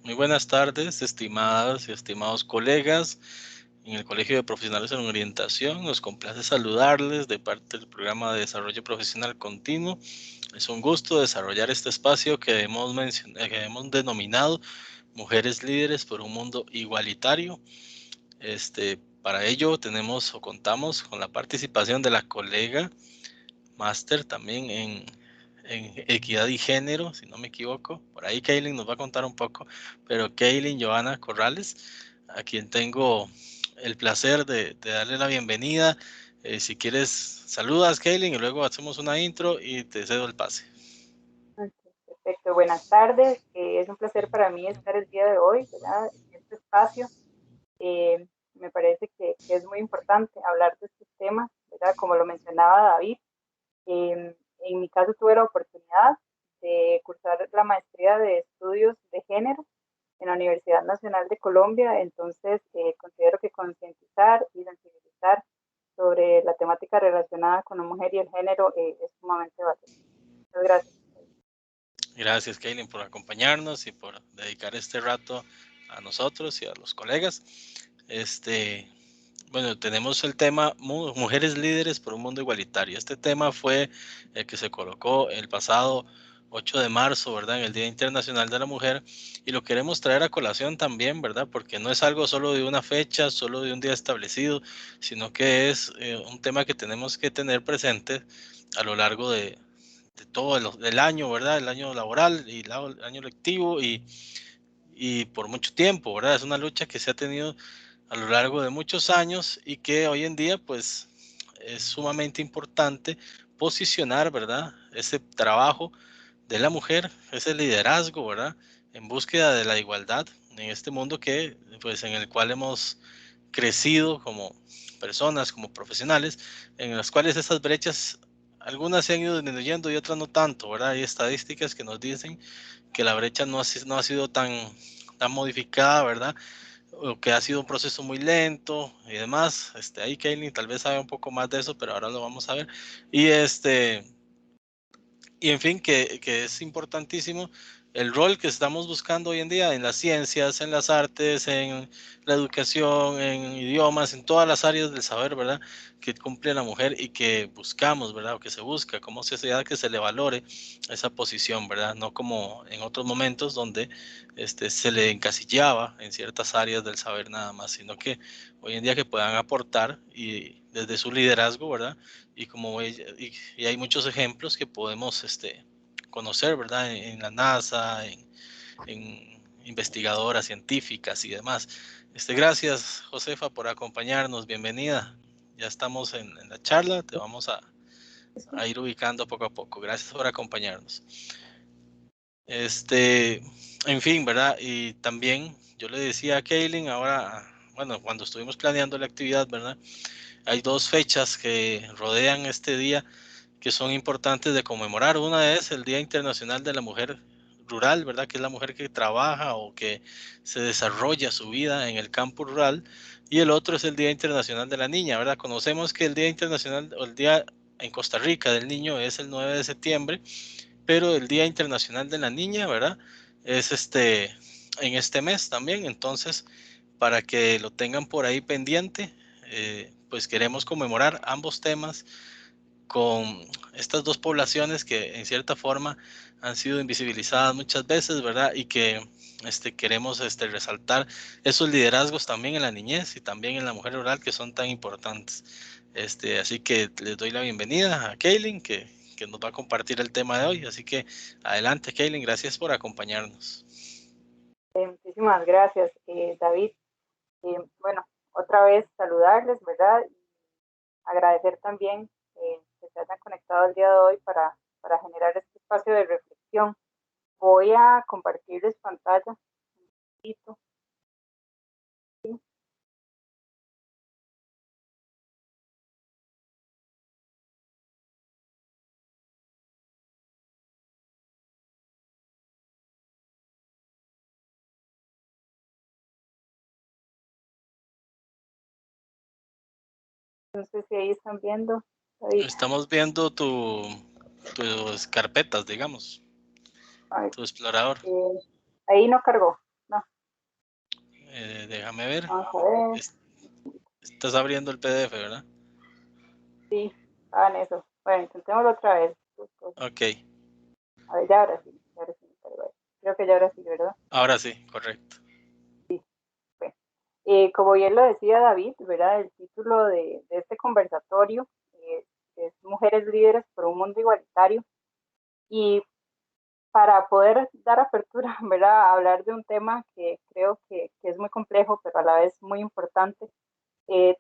Muy buenas tardes, estimadas y estimados colegas en el Colegio de Profesionales en Orientación. Nos complace saludarles de parte del programa de Desarrollo Profesional Continuo. Es un gusto desarrollar este espacio que hemos denominado Mujeres Líderes por un Mundo Igualitario. Para ello tenemos o contamos con la participación de la colega máster también en equidad y género, si no me equivoco. Por ahí Kaylin nos va a contar un poco, pero Kaylin Johanna Corrales, a quien tengo el placer de darle la bienvenida. Si quieres, saludas Kaylin y luego hacemos una intro y te cedo el pase. Ok, perfecto, buenas tardes. Es un placer para mí estar el día de hoy, ¿verdad? En este espacio. Me parece que es muy importante hablar de estos temas, ¿verdad? Como lo mencionaba David, en mi caso tuve la oportunidad de cursar la maestría de estudios de género en la Universidad Nacional de Colombia, entonces considero que concientizar y sensibilizar sobre la temática relacionada con la mujer y el género es sumamente valioso. Muchas gracias. Gracias Kaylin por acompañarnos y por dedicar este rato a nosotros y a los colegas. Bueno, tenemos el tema Mujeres Líderes por un Mundo Igualitario. Este tema fue el que se colocó el pasado 8 de marzo, ¿verdad? En el Día Internacional de la Mujer. Y lo queremos traer a colación también, ¿verdad? Porque no es algo solo de una fecha, solo de un día establecido, sino que es un tema que tenemos que tener presente a lo largo de todo el año, ¿verdad? El año laboral y el año lectivo y por mucho tiempo, ¿verdad? Es una lucha que se ha tenido a lo largo de muchos años y que hoy en día pues es sumamente importante posicionar, ¿verdad? Ese trabajo de la mujer, ese liderazgo, ¿verdad? En búsqueda de la igualdad en este mundo que pues en el cual hemos crecido como personas, como profesionales, en las cuales esas brechas algunas se han ido disminuyendo y otras no tanto, ¿verdad? Hay estadísticas que nos dicen que la brecha no ha sido tan modificada, ¿verdad? O que ha sido un proceso muy lento y demás. Ahí Kaylin tal vez sabe un poco más de eso, pero ahora lo vamos a ver. Y y en fin, que es importantísimo el rol que estamos buscando hoy en día en las ciencias, en las artes, en la educación, en idiomas, en todas las áreas del saber, ¿verdad? Que cumple la mujer y que buscamos, ¿verdad? O que se busca como sociedad que se le valore esa posición, ¿verdad? No como en otros momentos donde se le encasillaba en ciertas áreas del saber nada más, sino que hoy en día que puedan aportar y desde su liderazgo, ¿verdad? Y como y hay muchos ejemplos que podemos conocer, ¿verdad? En la NASA, en investigadoras científicas y demás. Gracias, Josefa, por acompañarnos. Bienvenida. Ya estamos en la charla. Te vamos a ir ubicando poco a poco. Gracias por acompañarnos. En fin, ¿verdad? Y también yo le decía a Kaylin ahora, bueno, cuando estuvimos planeando la actividad, ¿verdad? Hay dos fechas que rodean este día que son importantes de conmemorar. Una es el Día Internacional de la Mujer Rural, ¿verdad? Que es la mujer que trabaja o que se desarrolla su vida en el campo rural. Y el otro es el Día Internacional de la Niña, ¿verdad? Conocemos que el Día Internacional o el Día en Costa Rica del Niño es el 9 de septiembre, pero el Día Internacional de la Niña, ¿verdad? Es en este mes también. Entonces, para que lo tengan por ahí pendiente, pues queremos conmemorar ambos temas con estas dos poblaciones que en cierta forma han sido invisibilizadas muchas veces, ¿verdad? Y que queremos resaltar esos liderazgos también en la niñez y también en la mujer rural que son tan importantes. Así que les doy la bienvenida a Kaylin, que nos va a compartir el tema de hoy. Así que adelante, Kaylin, gracias por acompañarnos. Muchísimas gracias, David. Bueno, otra vez saludarles, ¿verdad? Y agradecer también que se hayan conectado el día de hoy para generar este espacio de reflexión. Voy a compartirles pantalla un poquito. ¿Sí? No sé si ahí están viendo, David. Estamos viendo tus carpetas, digamos, Ay, tu explorador. ahí no cargó, no. Déjame ver. Vamos a ver. Estás abriendo el PDF, ¿verdad? Sí, hagan eso. Bueno, intentémoslo otra vez. Ok, A ver, ya ahora sí, pero bueno, creo que ya ahora sí, ¿verdad? ahora sí, correcto. Bueno, como bien lo decía David, ¿verdad? El título de este conversatorio es Mujeres líderes por un mundo igualitario. Y para poder dar apertura, ¿verdad? A hablar de un tema que creo que es muy complejo, pero a la vez muy importante,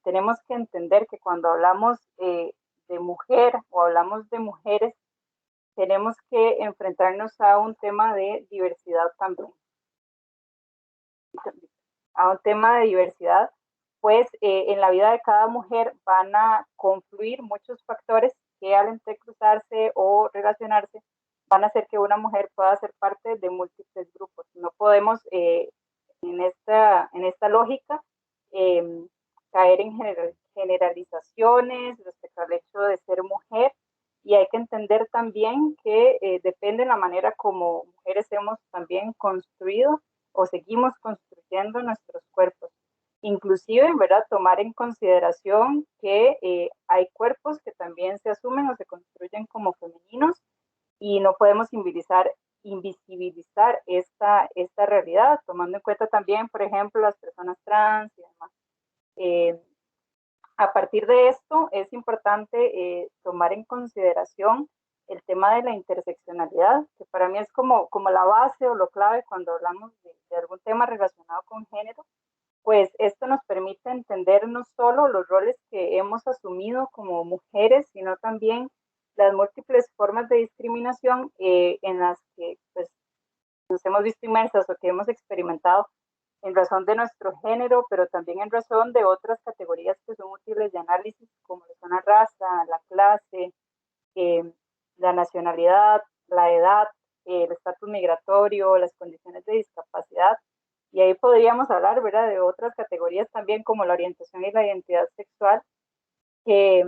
tenemos que entender que cuando hablamos de mujer o hablamos de mujeres, tenemos que enfrentarnos a un tema de diversidad también, a un tema de diversidad, pues en la vida de cada mujer van a confluir muchos factores que al entrecruzarse o relacionarse van a hacer que una mujer pueda ser parte de múltiples grupos. No podemos en esta lógica eh, caer en generalizaciones respecto al hecho de ser mujer, y hay que entender también que depende de la manera como mujeres hemos también construido o seguimos construyendo nuestros cuerpos. Inclusive, ¿verdad? Tomar en consideración que hay cuerpos que también se asumen o se construyen como femeninos y no podemos invisibilizar esta realidad, tomando en cuenta también, por ejemplo, las personas trans y demás. Eh, a partir de esto, es importante tomar en consideración el tema de la interseccionalidad, que para mí es como la base o lo clave cuando hablamos de algún tema relacionado con género, pues esto nos permite entender no solo los roles que hemos asumido como mujeres, sino también las múltiples formas de discriminación en las que pues, nos hemos visto inmersas o que hemos experimentado en razón de nuestro género, pero también en razón de otras categorías que son útiles de análisis, como son la raza, la clase, eh, la nacionalidad, la edad, el estatus migratorio, las condiciones de discapacidad. Y ahí podríamos hablar, ¿verdad?, de otras categorías también como la orientación y la identidad sexual, que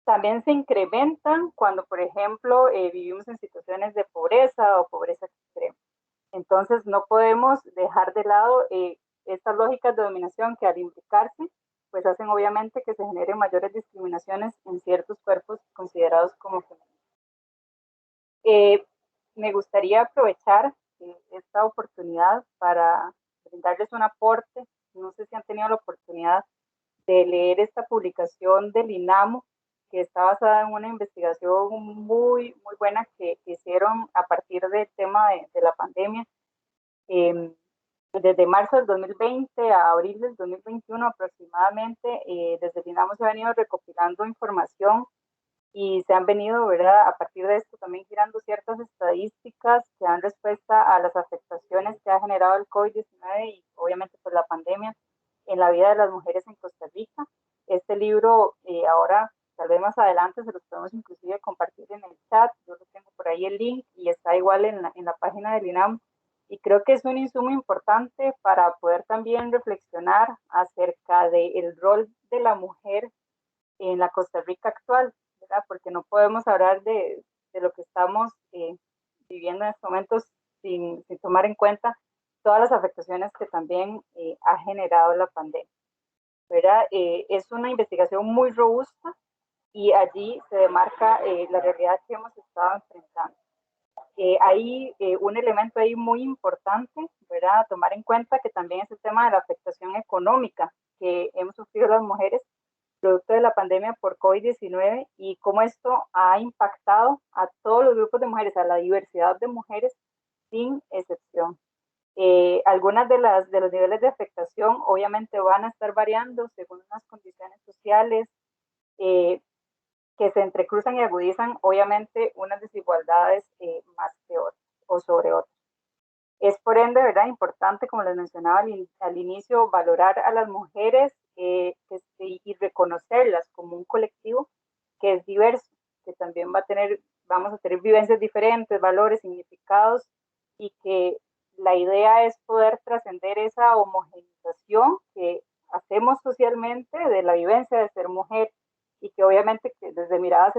también se incrementan cuando, por ejemplo, vivimos en situaciones de pobreza o pobreza extrema. Entonces, no podemos dejar de lado estas lógicas de dominación que al implicarse, pues hacen obviamente que se generen mayores discriminaciones en ciertos cuerpos considerados como femeninos. Me gustaría aprovechar esta oportunidad para brindarles un aporte. No sé si han tenido la oportunidad de leer esta publicación del INAMO, que está basada en una investigación muy buena que hicieron a partir del tema de la pandemia. Eh, Desde marzo del 2020 a abril del 2021 aproximadamente, desde el INAMO se ha venido recopilando información y se han venido, ¿verdad? A partir de esto también girando ciertas estadísticas que dan respuesta a las afectaciones que ha generado el COVID-19 y obviamente pues la pandemia en la vida de las mujeres en Costa Rica. Este libro ahora, tal vez más adelante, se los podemos inclusive compartir en el chat. Yo lo tengo por ahí el link y está igual en la página del INAM. Y creo que es un insumo importante para poder también reflexionar acerca del rol de la mujer en la Costa Rica actual, ¿verdad? Porque no podemos hablar de lo que estamos viviendo en estos momentos sin tomar en cuenta todas las afectaciones que también ha generado la pandemia, ¿verdad? Es una investigación muy robusta y allí se demarca la realidad que hemos estado enfrentando. Hay un elemento ahí muy importante, ¿verdad? A tomar en cuenta que también es el tema de la afectación económica que hemos sufrido las mujeres producto de la pandemia por COVID-19 y cómo esto ha impactado a todos los grupos de mujeres, a la diversidad de mujeres sin excepción. Algunas de los niveles de afectación obviamente van a estar variando según las condiciones sociales eh, que se entrecruzan y agudizan obviamente unas desigualdades más que otras o sobre otras. Es por ende, ¿verdad? Importante, como les mencionaba al inicio, valorar a las mujeres y reconocerlas como un colectivo que es diverso, que también vamos a tener vivencias diferentes, valores, significados, y que la idea es poder trascender esa homogenización que hacemos socialmente de la vivencia de ser mujer y que obviamente que desde miradas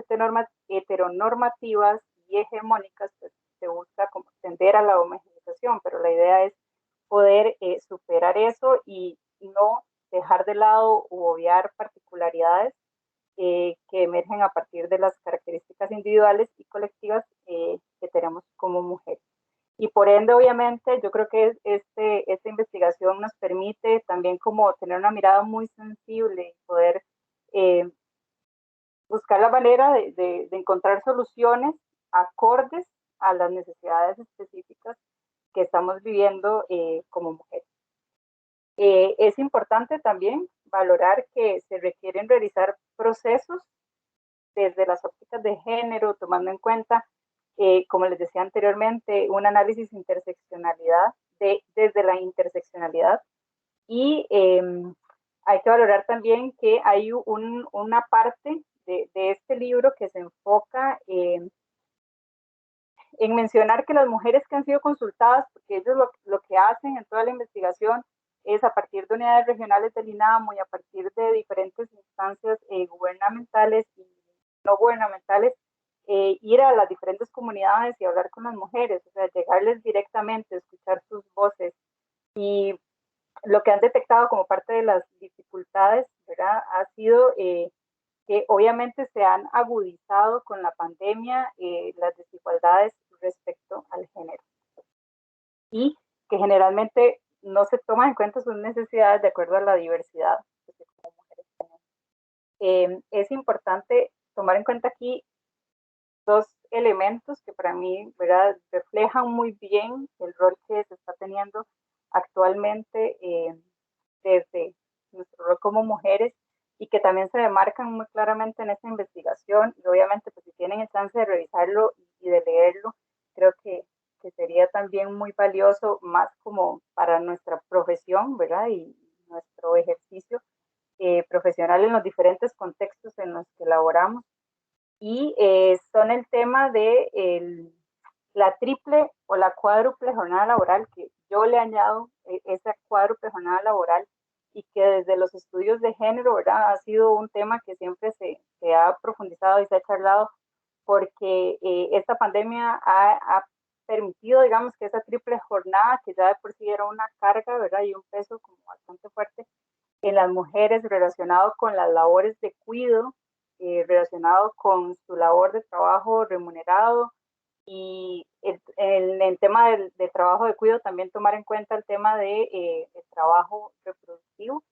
heteronormativas y hegemónicas pues, se busca como tender a la homogenización, pero la idea es poder superar eso y no dejar de lado u obviar particularidades que emergen a partir de las características individuales y colectivas que tenemos como mujeres. Y por ende, obviamente, yo creo que esta investigación nos permite también como tener una mirada muy sensible y poder eh, buscar la manera de encontrar soluciones acordes a las necesidades específicas que estamos viviendo como mujeres. Es importante también valorar que se requieren realizar procesos desde las ópticas de género, tomando en cuenta, como les decía anteriormente, un análisis interseccionalidad desde la interseccionalidad y hay que valorar también que hay una parte de este libro que se enfoca en mencionar que las mujeres que han sido consultadas, porque ellos lo que hacen en toda la investigación es a partir de unidades regionales del INAMO y a partir de diferentes instancias gubernamentales y no gubernamentales, ir a las diferentes comunidades y hablar con las mujeres, o sea, llegarles directamente, escuchar sus voces. Y lo que han detectado como parte de las dificultades, ¿verdad? Ha sido que obviamente se han agudizado con la pandemia las desigualdades respecto al género y que generalmente no se toman en cuenta sus necesidades de acuerdo a la diversidad que como mujeres tenemos. Es importante tomar en cuenta aquí dos elementos que para mí, ¿verdad?, reflejan muy bien el rol que se está teniendo actualmente desde nuestro rol como mujeres y que también se demarcan muy claramente en esta investigación y obviamente pues si tienen el chance de revisarlo y de leerlo, creo que sería también muy valioso más como para nuestra profesión, ¿verdad? Y nuestro ejercicio profesional en los diferentes contextos en los que laboramos y son el tema de la triple o la cuádruple jornada laboral, que yo le añado esa cuádruple jornada laboral y que desde los estudios de género, ¿verdad? Ha sido un tema que siempre se ha profundizado y se ha charlado porque esta pandemia ha permitido, digamos, que esa triple jornada, que ya de por sí era una carga, ¿verdad? Y un peso como bastante fuerte en las mujeres relacionado con las labores de cuidado, relacionado con su labor de trabajo remunerado, y el tema del trabajo de cuidado también tomar en cuenta el tema de el trabajo reproductivo.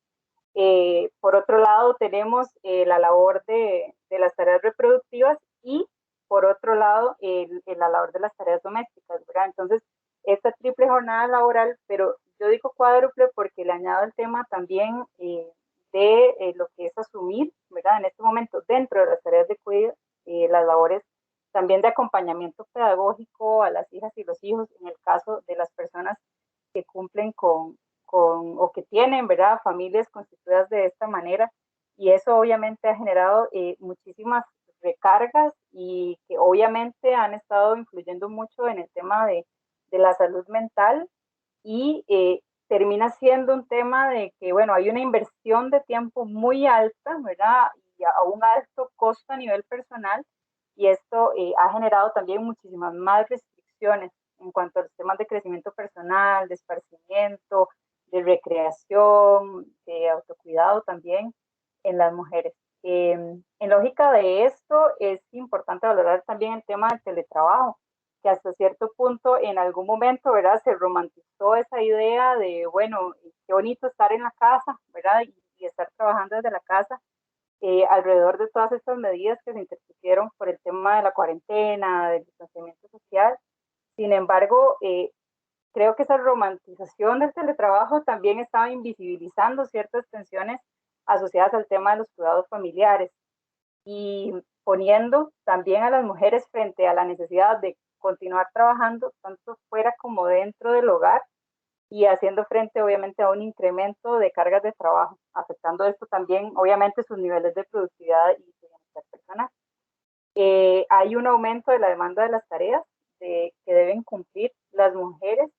Por otro lado tenemos la labor de las tareas reproductivas y por otro lado la labor de las tareas domésticas, ¿verdad? Entonces, esta triple jornada laboral, pero yo digo cuádruple porque le añado el tema también de lo que es asumir, ¿verdad? En este momento, dentro de las tareas de cuidado, las labores también de acompañamiento pedagógico a las hijas y los hijos, en el caso de las personas que cumplen o que tienen, ¿verdad?, familias constituidas de esta manera. Y eso obviamente ha generado muchísimas recargas y que obviamente han estado influyendo mucho en el tema de la salud mental y termina siendo un tema de que, bueno, hay una inversión de tiempo muy alta, ¿verdad? Y a un alto costo a nivel personal y esto ha generado también muchísimas más restricciones en cuanto a los temas de crecimiento personal, de esparcimiento, de recreación, de autocuidado también en las mujeres. En lógica de esto, es importante valorar también el tema del teletrabajo, que hasta cierto punto en algún momento, ¿verdad?, se romantizó esa idea de, bueno, qué bonito estar en la casa, ¿verdad?, y estar trabajando desde la casa, alrededor de todas estas medidas que se interpusieron por el tema de la cuarentena, del distanciamiento social. Sin embargo, creo que esa romantización del teletrabajo también estaba invisibilizando ciertas tensiones asociadas al tema de los cuidados familiares y poniendo también a las mujeres frente a la necesidad de continuar trabajando tanto fuera como dentro del hogar y haciendo frente obviamente a un incremento de cargas de trabajo, afectando esto también obviamente sus niveles de productividad y de bienestar personal. Hay un aumento de la demanda de las tareas que deben cumplir las mujeres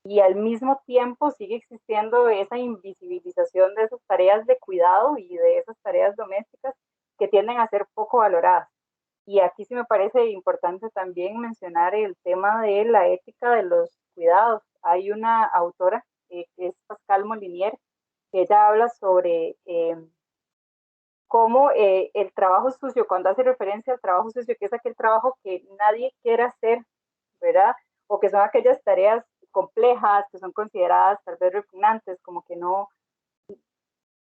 y al mismo tiempo sigue existiendo esa invisibilización de esas tareas de cuidado y de esas tareas domésticas que tienden a ser poco valoradas. Y aquí sí me parece importante también mencionar el tema de la ética de los cuidados. Hay una autora que es Pascal Molinier, que ella habla sobre cómo el trabajo sucio, cuando hace referencia al trabajo sucio, que es aquel trabajo que nadie quiere hacer, ¿verdad? O que son aquellas tareas complejas, que son consideradas tal vez repugnantes, como que no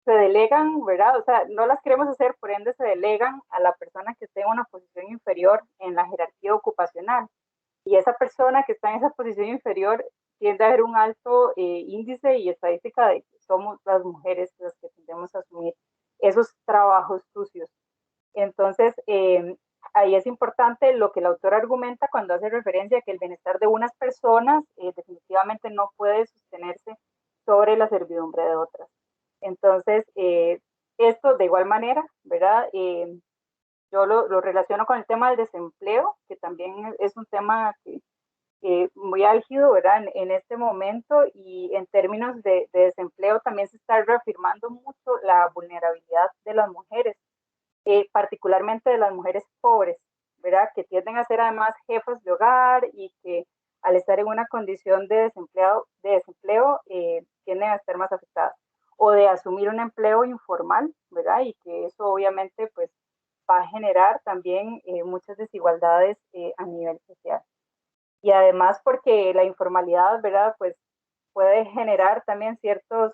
se delegan, ¿verdad? O sea, no las queremos hacer, por ende se delegan a la persona que esté en una posición inferior en la jerarquía ocupacional. Y esa persona que está en esa posición inferior tiende a haber un alto índice y estadística de que somos las mujeres las que tendemos a asumir esos trabajos sucios. Entonces, ahí es importante lo que el autor argumenta cuando hace referencia a que el bienestar de unas personas definitivamente no puede sostenerse sobre la servidumbre de otras. Entonces, esto de igual manera, ¿verdad? Yo lo relaciono con el tema del desempleo, que también es un tema muy álgido, ¿verdad? En este momento, y en términos de desempleo también se está reafirmando mucho la vulnerabilidad de las mujeres, particularmente de las mujeres pobres, ¿verdad? Que tienden a ser además jefas de hogar y que al estar en una condición de desempleo tienden a estar más afectadas. O de asumir un empleo informal, ¿verdad? Y que eso obviamente pues va a generar también muchas desigualdades a nivel social. Y además porque la informalidad, ¿verdad? Pues puede generar también cierto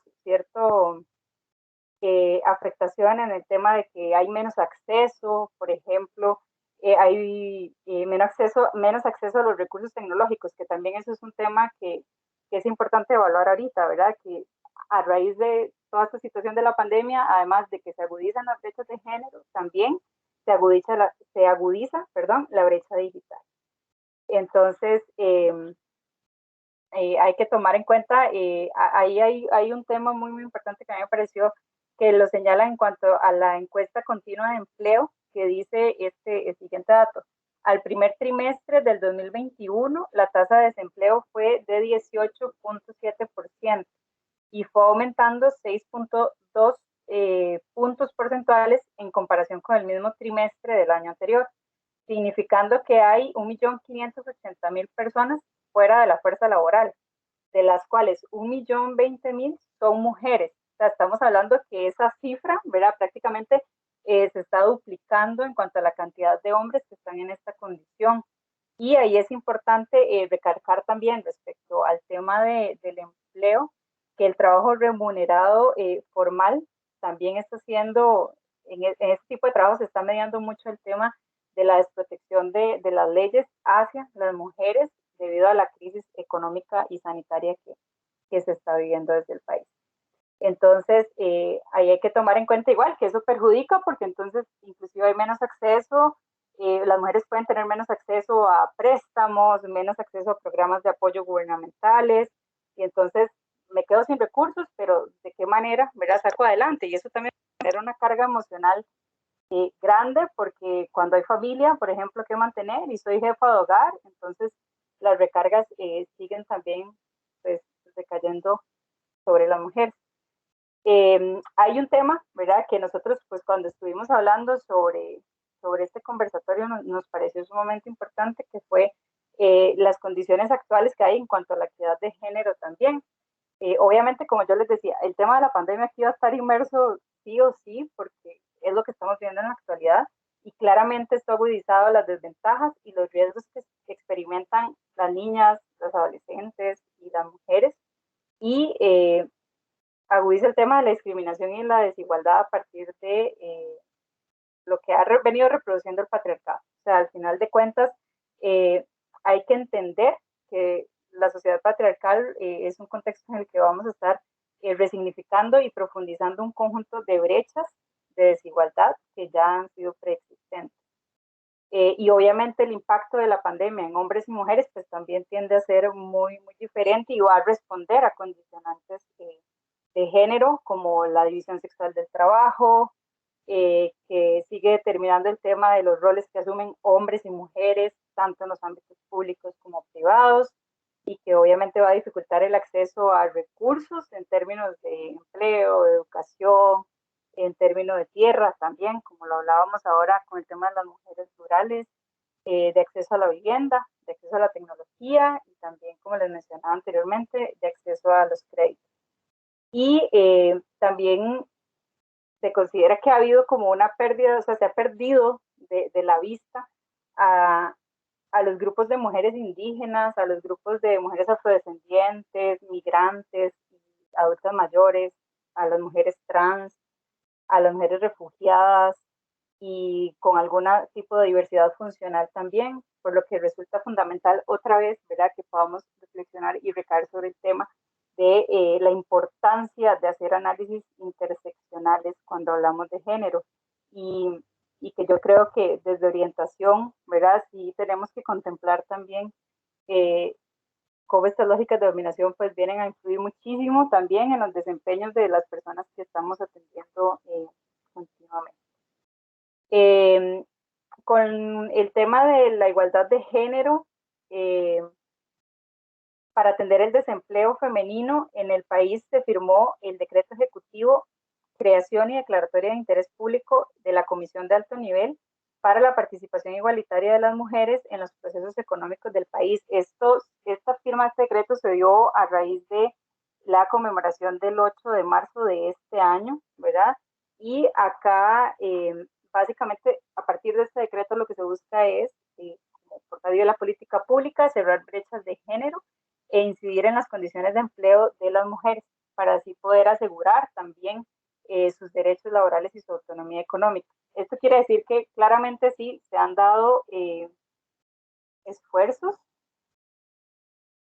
afectación en el tema de que hay menos acceso, por ejemplo, hay menos acceso a los recursos tecnológicos, que también eso es un tema que es importante evaluar ahorita, ¿verdad? Que a raíz de toda esta situación de la pandemia, además de que se agudizan las brechas de género, también se agudiza, perdón, la brecha digital. Entonces, hay que tomar en cuenta, ahí hay un tema muy importante que a mí me pareció que lo señala en cuanto a la encuesta continua de empleo, que dice el siguiente dato. Al primer trimestre del 2021, la tasa de desempleo fue de 18.7% y fue aumentando 6.2 puntos porcentuales en comparación con el mismo trimestre del año anterior, significando que hay 1.580.000 personas fuera de la fuerza laboral, de las cuales 1.020.000 son mujeres. O sea, estamos hablando que esa cifra, ¿verdad? Prácticamente se está duplicando en cuanto a la cantidad de hombres que están en esta condición. Y ahí es importante recalcar también respecto al tema del empleo, que el trabajo remunerado formal también está siendo, en este tipo de trabajo se está mediando mucho el tema de la desprotección de las leyes hacia las mujeres debido a la crisis económica y sanitaria que se está viviendo desde el país. Entonces, ahí hay que tomar en cuenta igual que eso perjudica porque entonces inclusive hay menos acceso, las mujeres pueden tener menos acceso a préstamos, menos acceso a programas de apoyo gubernamentales, y entonces me quedo sin recursos, pero ¿de qué manera me la saco adelante? Y eso también genera una carga emocional grande porque cuando hay familia, por ejemplo, que mantener y soy jefa de hogar, entonces las recargas siguen también pues, recayendo sobre la mujer. Hay un tema, ¿verdad? Que nosotros, pues cuando estuvimos hablando sobre este conversatorio nos pareció sumamente importante, que fue las condiciones actuales que hay en cuanto a la equidad de género también. Obviamente, como yo les decía, el tema de la pandemia aquí va a estar inmerso sí o sí, porque es lo que estamos viendo en la actualidad, y claramente está agudizado las desventajas y los riesgos que experimentan las niñas, los adolescentes y las mujeres, y agudiza el tema de la discriminación y la desigualdad a partir de lo que ha venido reproduciendo el patriarcado. O sea, al final de cuentas, hay que entender que la sociedad patriarcal es un contexto en el que vamos a estar resignificando y profundizando un conjunto de brechas de desigualdad que ya han sido preexistentes. Y obviamente el impacto de la pandemia en hombres y mujeres pues también tiende a ser muy diferente y va a responder a condicionantes de género como la división sexual del trabajo, que sigue determinando el tema de los roles que asumen hombres y mujeres, tanto en los ámbitos públicos como privados, y que obviamente va a dificultar el acceso a recursos en términos de empleo, de educación, en términos de tierra también, como lo hablábamos ahora con el tema de las mujeres rurales, de acceso a la vivienda, de acceso a la tecnología tecnología y también, como les mencionaba anteriormente, de acceso a los créditos. Y también se considera que ha habido como una pérdida, o sea, se ha perdido de la vista a, a los grupos de mujeres indígenas, a los grupos de mujeres afrodescendientes, migrantes, adultas mayores, a las mujeres trans, a las mujeres refugiadas y con algún tipo de diversidad funcional también, por lo que resulta fundamental otra vez, ¿verdad?, que podamos reflexionar y recaer sobre el tema de la importancia de hacer análisis interseccionales cuando hablamos de género y que yo creo que desde orientación, ¿verdad?, sí tenemos que contemplar también cómo estas lógicas de dominación pues vienen a influir muchísimo también en los desempeños de las personas que estamos atendiendo continuamente. Con el tema de la igualdad de género, para atender el desempleo femenino en el país se firmó el decreto ejecutivo Creación y Declaratoria de Interés Público de la Comisión de Alto Nivel para la participación igualitaria de las mujeres en los procesos económicos del país. Esta firma de este decreto se dio a raíz de la conmemoración del 8 de marzo de este año, ¿verdad? Y acá, básicamente, a partir de este decreto lo que se busca es, por medio de la política pública, cerrar brechas de género e incidir en las condiciones de empleo de las mujeres para así poder asegurar también sus derechos laborales y su autonomía económica. Esto quiere decir que claramente sí se han dado esfuerzos.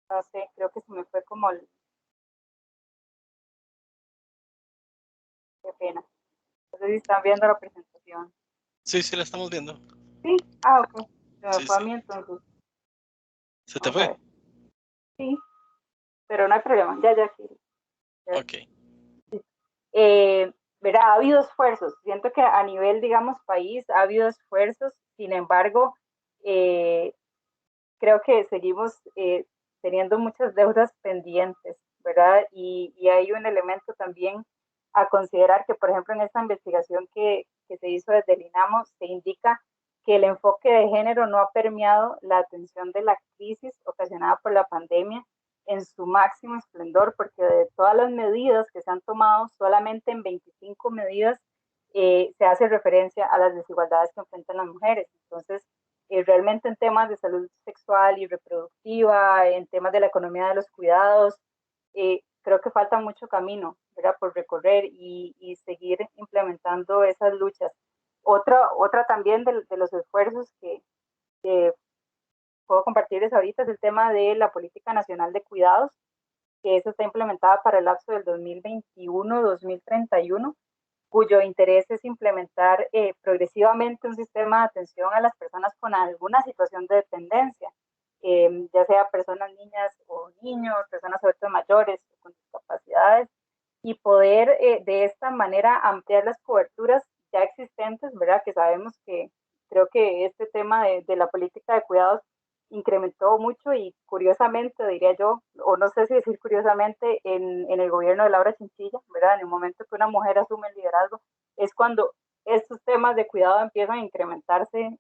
No sé, creo que se me fue como el... Qué pena. No sé si están viendo la presentación. Sí, sí, la estamos viendo. Sí, ok. Se me Sí, fue a sí. mí entonces. ¿Se te Vamos a fue? ver. Sí, pero no hay problema. Ya aquí. Ya. Ok. ¿Verdad? Ha habido esfuerzos. Siento que a nivel, digamos, país ha habido esfuerzos. Sin embargo, creo que seguimos teniendo muchas deudas pendientes, ¿verdad? Y hay un elemento también a considerar que, por ejemplo, en esta investigación que se hizo desde el INAMO, se indica que el enfoque de género no ha permeado la atención de la crisis ocasionada por la pandemia en su máximo esplendor, porque de todas las medidas que se han tomado, solamente en 25 medidas se hace referencia a las desigualdades que enfrentan las mujeres. Entonces, realmente en temas de salud sexual y reproductiva, en temas de la economía de los cuidados, creo que falta mucho camino, ¿verdad?, por recorrer y seguir implementando esas luchas. Otra también de los esfuerzos que puedo compartirles ahorita es el tema de la Política Nacional de Cuidados, que esa está implementada para el lapso del 2021-2031, cuyo interés es implementar progresivamente un sistema de atención a las personas con alguna situación de dependencia, ya sea personas, niñas o niños, personas adultas mayores con discapacidades, y poder de esta manera ampliar las coberturas ya existentes, ¿verdad? Que sabemos que creo que este tema de la política de cuidados incrementó mucho y curiosamente, diría yo, o no sé si decir curiosamente, en el gobierno de Laura Chinchilla, ¿verdad? En el momento que una mujer asume el liderazgo, es cuando estos temas de cuidado empiezan a incrementarse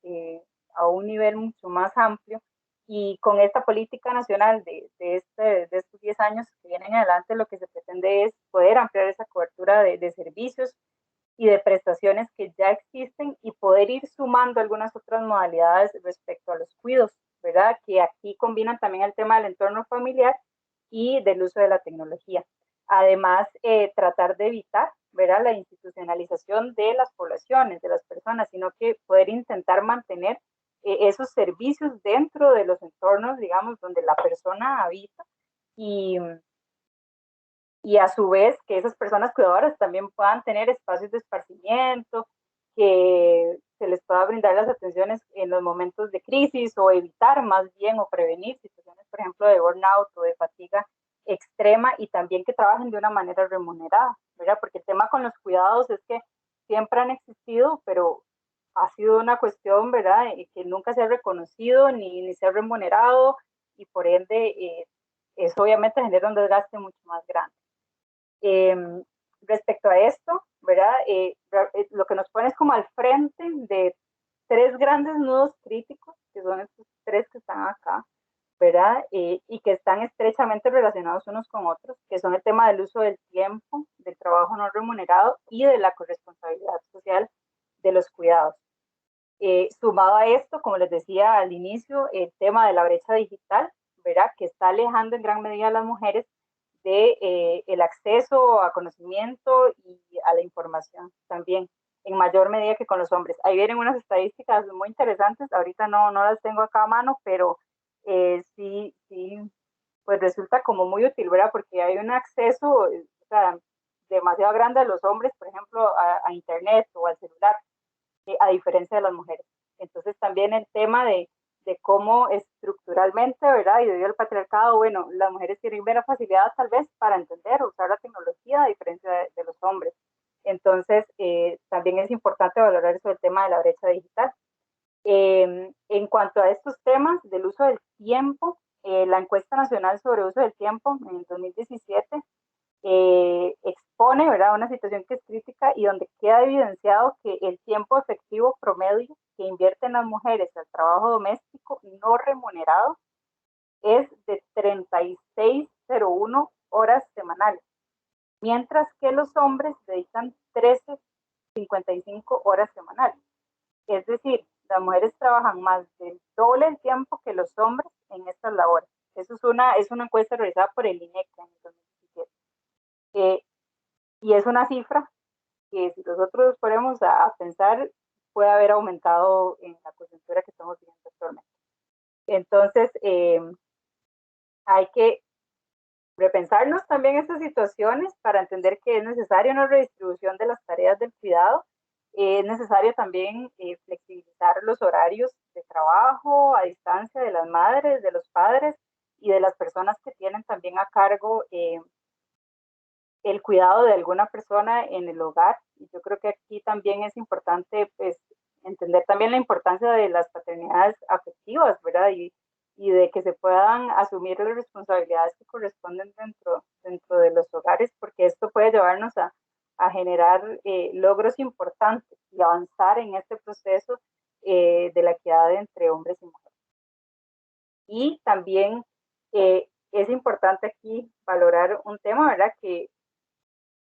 a un nivel mucho más amplio. Y con esta política nacional de estos 10 años que vienen adelante, lo que se pretende es poder ampliar esa cobertura de servicios y de prestaciones que ya existen y poder ir sumando algunas otras modalidades respecto a los cuidados, ¿verdad? Que aquí combinan también el tema del entorno familiar y del uso de la tecnología. Además, tratar de evitar, ¿verdad?, la institucionalización de las poblaciones, de las personas, sino que poder intentar mantener esos servicios dentro de los entornos, digamos, donde la persona habita y, y a su vez que esas personas cuidadoras también puedan tener espacios de esparcimiento, que se les pueda brindar las atenciones en los momentos de crisis o evitar más bien o prevenir situaciones, por ejemplo, de burnout o de fatiga extrema y también que trabajen de una manera remunerada, ¿verdad? Porque el tema con los cuidados es que siempre han existido, pero ha sido una cuestión, ¿verdad?, que nunca se ha reconocido ni se ha remunerado y por ende eso obviamente genera un desgaste mucho más grande. Eh, Respecto a esto, ¿verdad? Lo que nos pone es como al frente de tres grandes nudos críticos, que son estos tres que están acá, ¿verdad? Y que están estrechamente relacionados unos con otros, que son el tema del uso del tiempo, del trabajo no remunerado y de la corresponsabilidad social de los cuidados. Sumado a esto, como les decía al inicio, el tema de la brecha digital, ¿verdad? Que está alejando en gran medida a las mujeres de el acceso a conocimiento y a la información también, en mayor medida que con los hombres. Ahí vienen unas estadísticas muy interesantes, ahorita no las tengo acá a mano, pero sí, pues resulta como muy útil, ¿verdad? Porque hay un acceso, o sea, demasiado grande a los hombres, por ejemplo, a Internet o al celular, a diferencia de las mujeres. Entonces también el tema de cómo estructuralmente, ¿verdad? Y debido al patriarcado, bueno, las mujeres tienen menos facilidad tal vez para entender o usar la tecnología a diferencia de los hombres. Entonces, también es importante valorar eso del tema de la brecha digital. En cuanto a estos temas del uso del tiempo, la encuesta nacional sobre uso del tiempo en el 2017 expone, ¿verdad?, una situación que es crítica y donde queda evidenciado que el tiempo efectivo promedio que invierten las mujeres al trabajo doméstico no remunerado es de 36,01 horas semanales, mientras que los hombres dedican 13,55 horas semanales. Es decir, las mujeres trabajan más del doble el tiempo que los hombres en estas labores. Eso es una encuesta realizada por el INEC en el 2017. Y es una cifra que si nosotros ponemos a pensar puede haber aumentado en la coyuntura que estamos viviendo actualmente. Entonces, hay que repensarnos también estas situaciones para entender que es necesaria una redistribución de las tareas del cuidado. Es necesario también flexibilizar los horarios de trabajo a distancia de las madres, de los padres y de las personas que tienen también a cargo el cuidado de alguna persona en el hogar. Y yo creo que aquí también es importante pues, entender también la importancia de las paternidades afectivas, ¿verdad? Y de que se puedan asumir las responsabilidades que corresponden dentro de los hogares, porque esto puede llevarnos a generar logros importantes y avanzar en este proceso de la equidad entre hombres y mujeres. Y también es importante aquí valorar un tema, ¿verdad? Que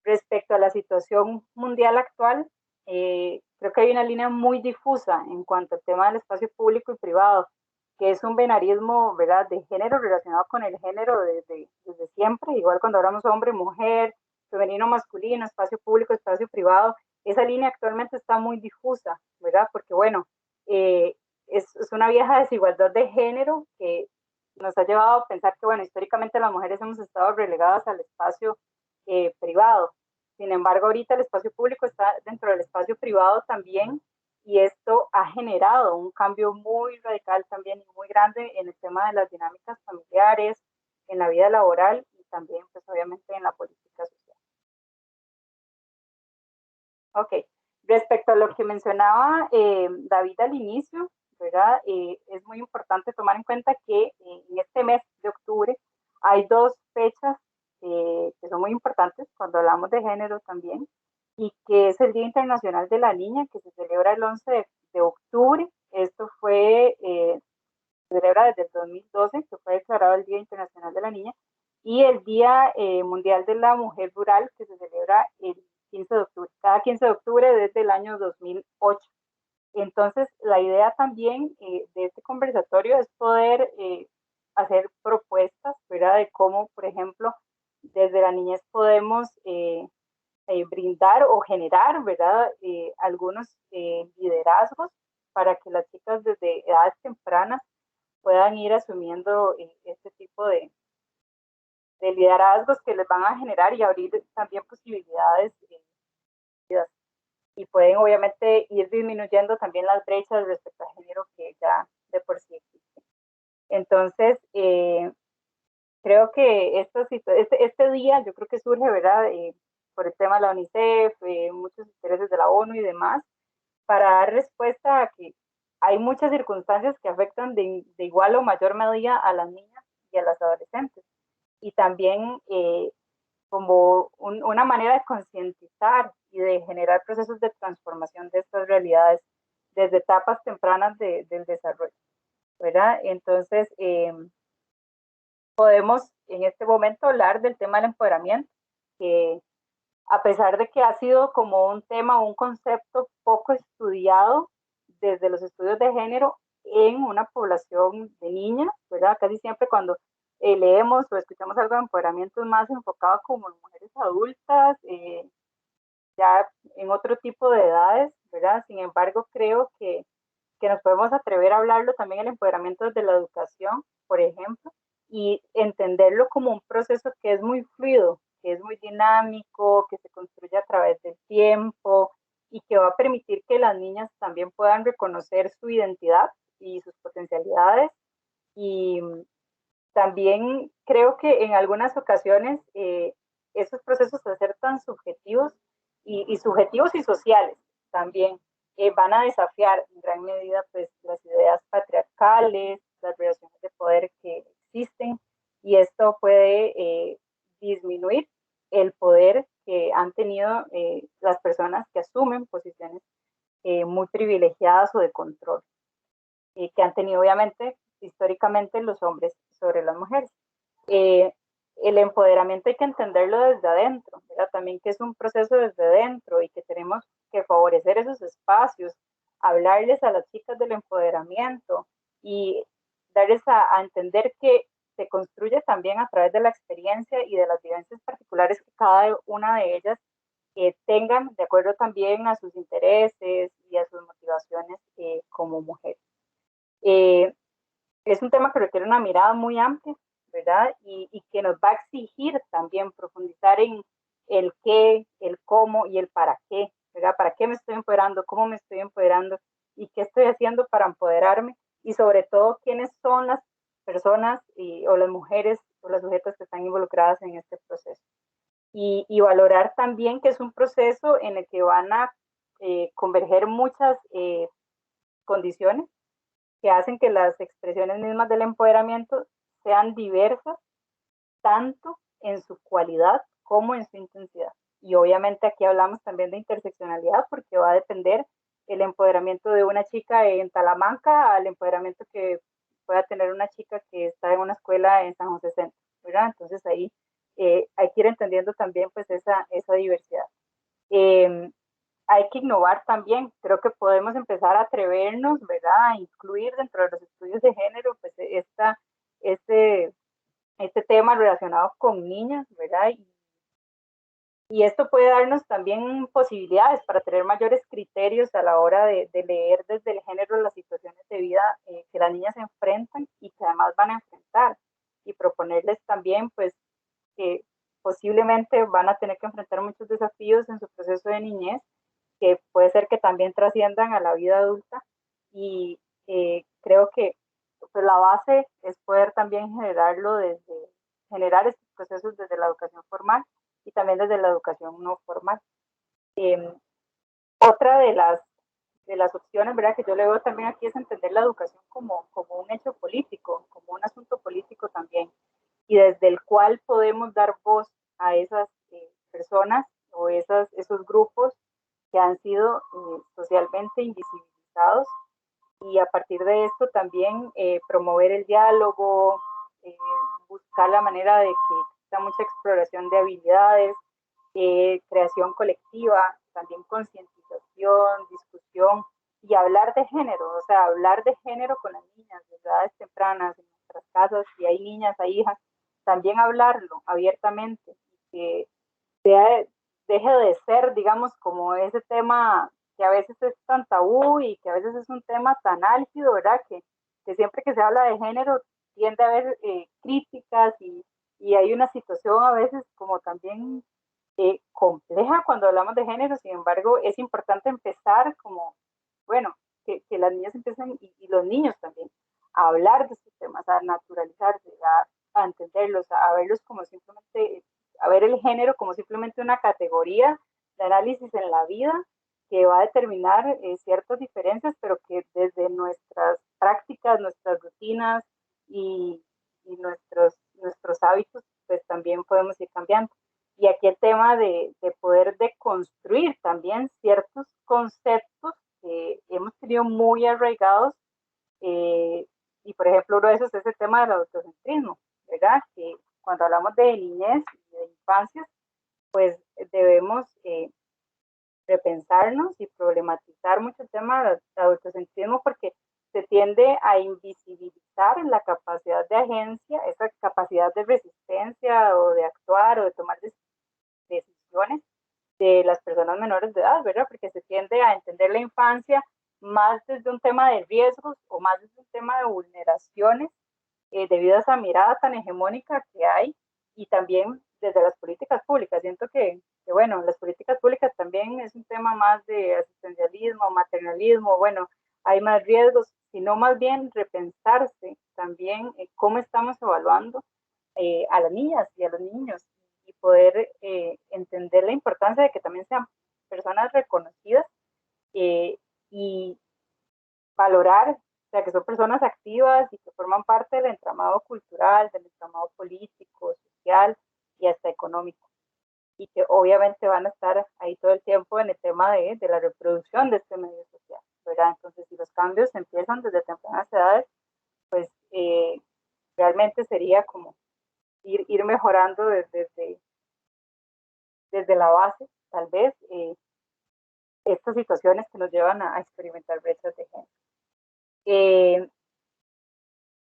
respecto a la situación mundial actual, creo que hay una línea muy difusa en cuanto al tema del espacio público y privado, que es un binarismo, ¿verdad?, de género relacionado con el género desde siempre, igual cuando hablamos hombre, mujer, femenino, masculino, espacio público, espacio privado, esa línea actualmente está muy difusa, ¿verdad? Porque, bueno, es una vieja desigualdad de género que nos ha llevado a pensar que, bueno, históricamente las mujeres hemos estado relegadas al espacio privado. Sin embargo, ahorita el espacio público está dentro del espacio privado también y esto ha generado un cambio muy radical también y muy grande en el tema de las dinámicas familiares, en la vida laboral y también, pues obviamente, en la política social. Ok, respecto a lo que mencionaba David al inicio, ¿verdad? Es muy importante tomar en cuenta que en este mes de octubre hay dos fechas que son muy importantes cuando hablamos de género también, y que es el Día Internacional de la Niña, que se celebra el 11 de octubre. Esto se celebra desde el 2012, que fue declarado el Día Internacional de la Niña, y el Día Mundial de la Mujer Rural, que se celebra el 15 de octubre, cada 15 de octubre desde el año 2008. Entonces, la idea también de este conversatorio es poder hacer propuestas, ¿verdad? De cómo, por ejemplo, desde la niñez podemos brindar o generar, ¿verdad? Algunos liderazgos para que las chicas desde edades tempranas puedan ir asumiendo este tipo de liderazgos que les van a generar y abrir también posibilidades y pueden obviamente ir disminuyendo también las brechas respecto a género que ya de por sí existen. Entonces, creo que este día yo creo que surge, ¿verdad? Por el tema de la UNICEF, muchos intereses de la ONU y demás, para dar respuesta a que hay muchas circunstancias que afectan de igual o mayor medida a las niñas y a las adolescentes. Y también como una manera de concientizar y de generar procesos de transformación de estas realidades desde etapas tempranas del desarrollo, ¿verdad? Entonces, podemos en este momento hablar del tema del empoderamiento, que a pesar de que ha sido como un tema, un concepto poco estudiado desde los estudios de género en una población de niñas, ¿verdad? Casi siempre cuando leemos o escuchamos algo de empoderamiento es más enfocado como en mujeres adultas, ya en otro tipo de edades, ¿verdad? Sin embargo, creo que nos podemos atrever a hablarlo también el empoderamiento desde la educación, por ejemplo, y entenderlo como un proceso que es muy fluido, que es muy dinámico, que se construye a través del tiempo y que va a permitir que las niñas también puedan reconocer su identidad y sus potencialidades. Y también creo que en algunas ocasiones esos procesos de ser tan subjetivos y subjetivos y sociales también van a desafiar en gran medida pues las ideas patriarcales, las relaciones de poder que existen y esto puede disminuir el poder que han tenido las personas que asumen posiciones muy privilegiadas o de control, que han tenido obviamente históricamente los hombres sobre las mujeres. Eh, el empoderamiento hay que entenderlo desde adentro, ¿verdad? También que es un proceso desde dentro y que tenemos que favorecer esos espacios, hablarles a las chicas del empoderamiento y darles a entender que se construye también a través de la experiencia y de las vivencias particulares que cada una de ellas tengan, de acuerdo también a sus intereses y a sus motivaciones como mujeres. Eh, es un tema que requiere una mirada muy amplia, ¿verdad? Y que nos va a exigir también profundizar en el qué, el cómo y el para qué, ¿verdad? ¿Para qué me estoy empoderando? ¿Cómo me estoy empoderando? ¿Y qué estoy haciendo para empoderarme? Y sobre todo, ¿quiénes son las personas o las mujeres o las sujetas que están involucradas en este proceso? Y valorar también que es un proceso en el que van a converger muchas condiciones que hacen que las expresiones mismas del empoderamiento sean diversas, tanto en su cualidad como en su intensidad. Y obviamente aquí hablamos también de interseccionalidad porque va a depender el empoderamiento de una chica en Talamanca al empoderamiento que pueda tener una chica que está en una escuela en San José Centro, ¿verdad? Entonces ahí hay que ir entendiendo también pues esa diversidad. Eh, hay que innovar también. Creo que podemos empezar a atrevernos, ¿verdad? A incluir dentro de los estudios de género, pues, este, este tema relacionado con niñas, ¿verdad? Y esto puede darnos también posibilidades para tener mayores criterios a la hora de leer desde el género las situaciones de vida que las niñas enfrentan y que además van a enfrentar y proponerles también, pues, que posiblemente van a tener que enfrentar muchos desafíos en su proceso de niñez que puede ser que también trasciendan a la vida adulta y creo que pues, la base es poder también generar estos procesos desde la educación formal y también desde la educación no formal. Eh, otra de las opciones, ¿verdad? Que yo le veo también aquí es entender la educación como un hecho político, como un asunto político también, y desde el cual podemos dar voz a esas personas o esos grupos que han sido socialmente invisibilizados y a partir de esto también promover el diálogo, eh, buscar la manera de que exista mucha exploración de habilidades, creación colectiva, también concientización, discusión y hablar de género, o sea, hablar de género con las niñas desde edades tempranas en nuestras casas, si hay niñas, hay hijas, también hablarlo abiertamente, que sea, deje de ser, digamos, como ese tema que a veces es tan tabú y que a veces es un tema tan álgido, ¿verdad? Que siempre que se habla de género tiende a haber críticas y hay una situación a veces como también compleja cuando hablamos de género, sin embargo, es importante empezar como, bueno, que las niñas empiecen y los niños también a hablar de estos temas, a naturalizarse, a entenderlos, a verlos como simplemente, a ver el género como simplemente una categoría de análisis en la vida que va a determinar ciertas diferencias, pero que desde nuestras prácticas, nuestras rutinas y nuestros hábitos, pues también podemos ir cambiando. Y aquí el tema de poder deconstruir también ciertos conceptos que hemos tenido muy arraigados y por ejemplo uno de esos es el tema del autocentrismo, ¿verdad? Que cuando hablamos de niñez y de infancia, pues debemos repensarnos y problematizar mucho el tema del adultocentrismo porque se tiende a invisibilizar la capacidad de agencia, esa capacidad de resistencia o de actuar o de tomar decisiones de las personas menores de edad, ¿verdad? Porque se tiende a entender la infancia más desde un tema de riesgos o más desde un tema de vulneraciones debido a esa mirada tan hegemónica que hay y también desde las políticas públicas. Siento que, bueno, las políticas públicas también es un tema más de asistencialismo, maternalismo, bueno, hay más riesgos, sino más bien repensarse también cómo estamos evaluando a las niñas y a los niños y poder entender la importancia de que también sean personas reconocidas y valorar, o sea, que son personas activas y que forman parte del entramado cultural, del entramado político, social y hasta económico. Y que obviamente van a estar ahí todo el tiempo en el tema de la reproducción de este medio social, ¿verdad? Entonces, si los cambios empiezan desde tempranas edades, pues realmente sería como ir mejorando desde la base, tal vez, estas situaciones que nos llevan a experimentar brechas de género.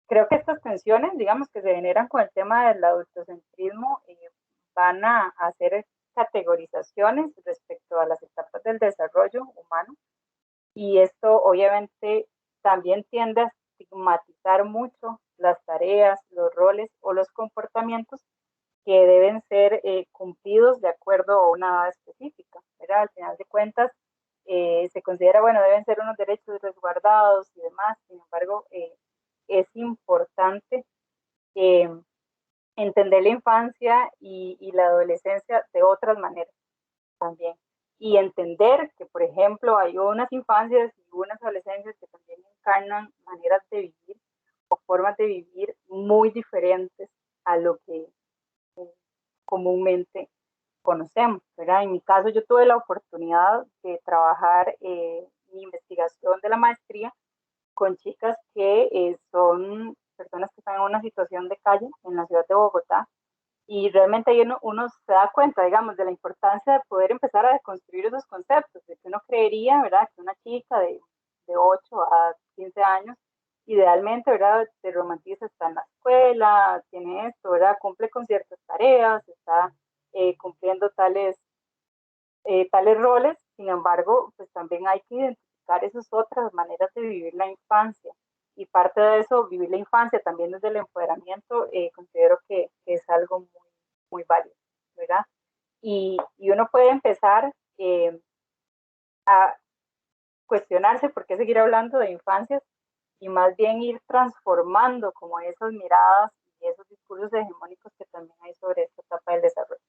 Creo que estas tensiones, digamos, que se generan con el tema del adultocentrismo, van a hacer categorizaciones respecto a las etapas del desarrollo humano y esto obviamente también tiende a estigmatizar mucho las tareas, los roles o los comportamientos que deben ser cumplidos de acuerdo a una edad específica, ¿verdad? Al final de cuentas, se considera, bueno, deben ser unos derechos resguardados y demás, sin embargo, es importante eh, entender la infancia y la adolescencia de otras maneras también. Y entender que, por ejemplo, hay unas infancias y unas adolescencias que también encarnan maneras de vivir o formas de vivir muy diferentes a lo que comúnmente conocemos, ¿verdad? En mi caso, yo tuve la oportunidad de trabajar mi investigación de la maestría con chicas que son personas que están en una situación de calle en la ciudad de Bogotá y realmente ahí uno se da cuenta, digamos, de la importancia de poder empezar a deconstruir esos conceptos, de que uno creería, ¿verdad?, que una chica de 8 a 15 años, idealmente, ¿verdad?, se romantiza, está en la escuela, tiene esto, ¿verdad?, cumple con ciertas tareas, está cumpliendo tales roles, sin embargo, pues también hay que identificar esas otras maneras de vivir la infancia. Y parte de eso, vivir la infancia también desde el empoderamiento, considero que es algo muy, muy válido, ¿verdad? Y uno puede empezar a cuestionarse por qué seguir hablando de infancias y más bien ir transformando como esas miradas y esos discursos hegemónicos que también hay sobre esta etapa del desarrollo.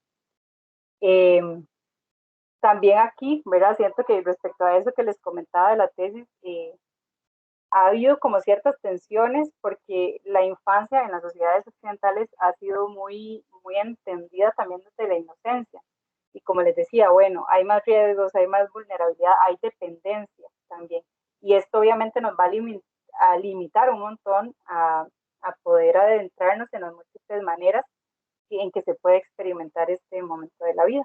También aquí, ¿verdad? Siento que respecto a eso que les comentaba de la tesis, ha habido como ciertas tensiones porque la infancia en las sociedades occidentales ha sido muy, muy entendida también desde la inocencia. Y como les decía, bueno, hay más riesgos, hay más vulnerabilidad, hay dependencia también. Y esto obviamente nos va a limitar un montón a poder adentrarnos en las múltiples maneras en que se puede experimentar este momento de la vida,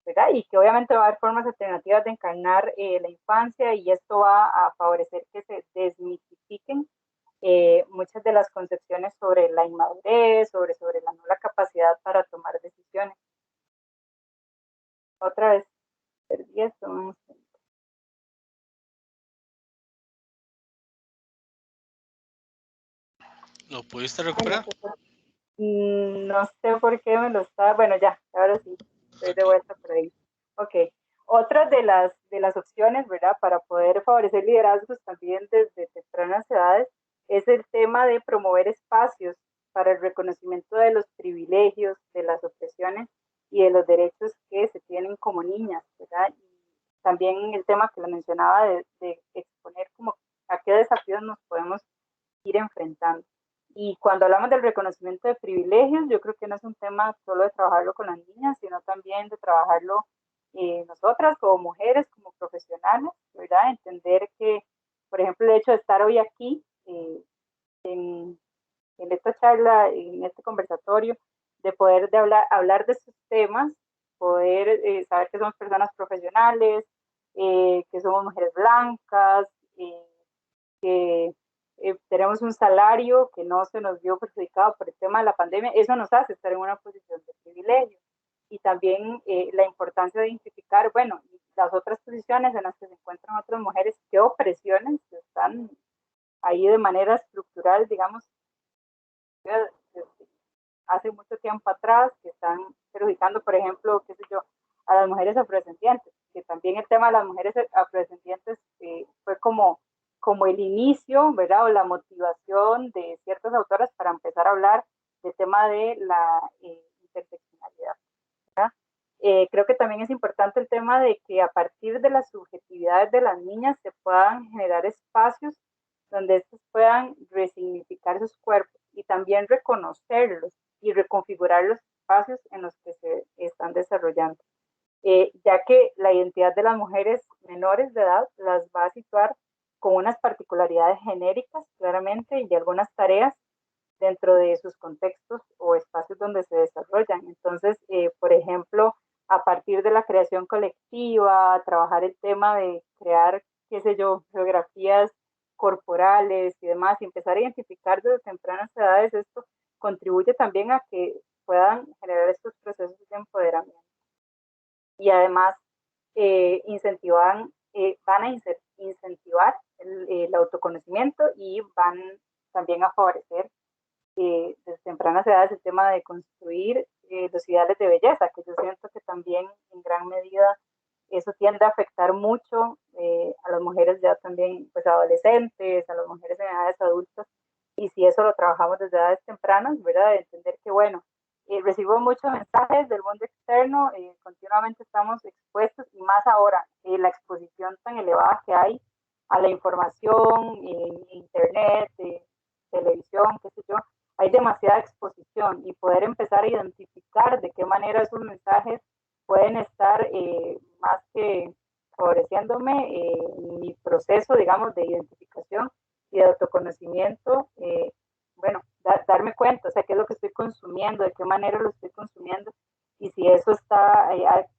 ¿verdad? Y que obviamente va a haber formas alternativas de encarnar la infancia y esto va a favorecer que se desmitifiquen muchas de las concepciones sobre la inmadurez, sobre la nula capacidad para tomar decisiones. Otra vez, perdí esto. ¿Lo pudiste recuperar? No sé por qué me lo está. Bueno, ya, ahora sí, estoy de Okay. vuelta por ahí. Ok. Otra de las opciones, ¿verdad?, para poder favorecer liderazgos también desde tempranas edades es el tema de promover espacios para el reconocimiento de los privilegios, de las opresiones y de los derechos que se tienen como niñas, ¿verdad? Y también el tema que lo mencionaba de exponer como a qué desafíos nos podemos ir enfrentando. Y cuando hablamos del reconocimiento de privilegios, yo creo que no es un tema solo de trabajarlo con las niñas, sino también de trabajarlo nosotras como mujeres, como profesionales, ¿verdad? Entender que, por ejemplo, el hecho de estar hoy aquí en esta charla, en este conversatorio, de poder hablar de estos temas, poder saber que somos personas profesionales, que somos mujeres blancas, que tenemos un salario que no se nos vio perjudicado por el tema de la pandemia. Eso nos hace estar en una posición de privilegio. Y también la importancia de identificar, bueno, las otras posiciones en las que se encuentran otras mujeres, qué opresiones están ahí de manera estructural, digamos, hace mucho tiempo atrás, que están perjudicando, por ejemplo, qué sé yo, a las mujeres afrodescendientes, que también el tema de las mujeres afrodescendientes fue como el inicio, ¿verdad? O la motivación de ciertas autoras para empezar a hablar del tema de la interseccionalidad, ¿verdad? Creo que también es importante el tema de que a partir de las subjetividades de las niñas se puedan generar espacios donde estos puedan resignificar sus cuerpos y también reconocerlos y reconfigurar los espacios en los que se están desarrollando, ya que la identidad de las mujeres menores de edad las va a situar con unas particularidades genéricas, claramente, y algunas tareas dentro de sus contextos o espacios donde se desarrollan. Entonces, por ejemplo, a partir de la creación colectiva, trabajar el tema de crear, qué sé yo, geografías corporales y demás, y empezar a identificar desde tempranas edades, esto contribuye también a que puedan generar estos procesos de empoderamiento. Y además, van a incentivar el autoconocimiento y van también a favorecer desde tempranas edades el tema de construir los ideales de belleza, que yo siento que también en gran medida eso tiende a afectar mucho a las mujeres ya también, pues adolescentes, a las mujeres en edades adultas, y si eso lo trabajamos desde edades tempranas, ¿verdad? De entender que, bueno, recibo muchos mensajes del mundo externo, continuamente estamos expuestos, y más ahora, la exposición tan elevada que hay a la información, internet, televisión, qué sé yo, hay demasiada exposición, y poder empezar a identificar de qué manera esos mensajes pueden estar más que favoreciéndome mi proceso, digamos, de identificación y de autoconocimiento, bueno, darme cuenta, o sea, qué es lo que estoy consumiendo, de qué manera lo estoy consumiendo, y si eso está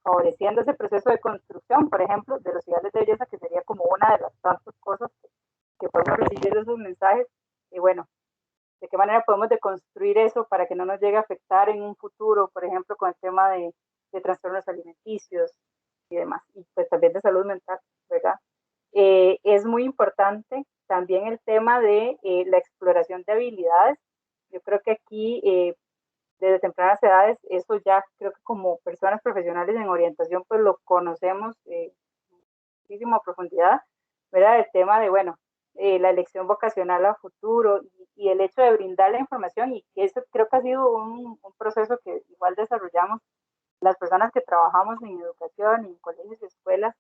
favoreciendo ese proceso de construcción, por ejemplo, de los ideales de belleza, que sería como una de las tantas cosas que podemos recibir de esos mensajes, y bueno, de qué manera podemos deconstruir eso para que no nos llegue a afectar en un futuro, por ejemplo, con el tema de trastornos alimenticios y demás, y pues también de salud mental, ¿verdad? Es muy importante también el tema de la exploración de habilidades. Yo creo que aquí, desde tempranas edades, eso ya creo que como personas profesionales en orientación, pues lo conocemos muchísimo a profundidad, ¿verdad? El tema de, bueno, la elección vocacional a futuro y el hecho de brindar la información, y que eso creo que ha sido un proceso que igual desarrollamos las personas que trabajamos en educación, en colegios y escuelas,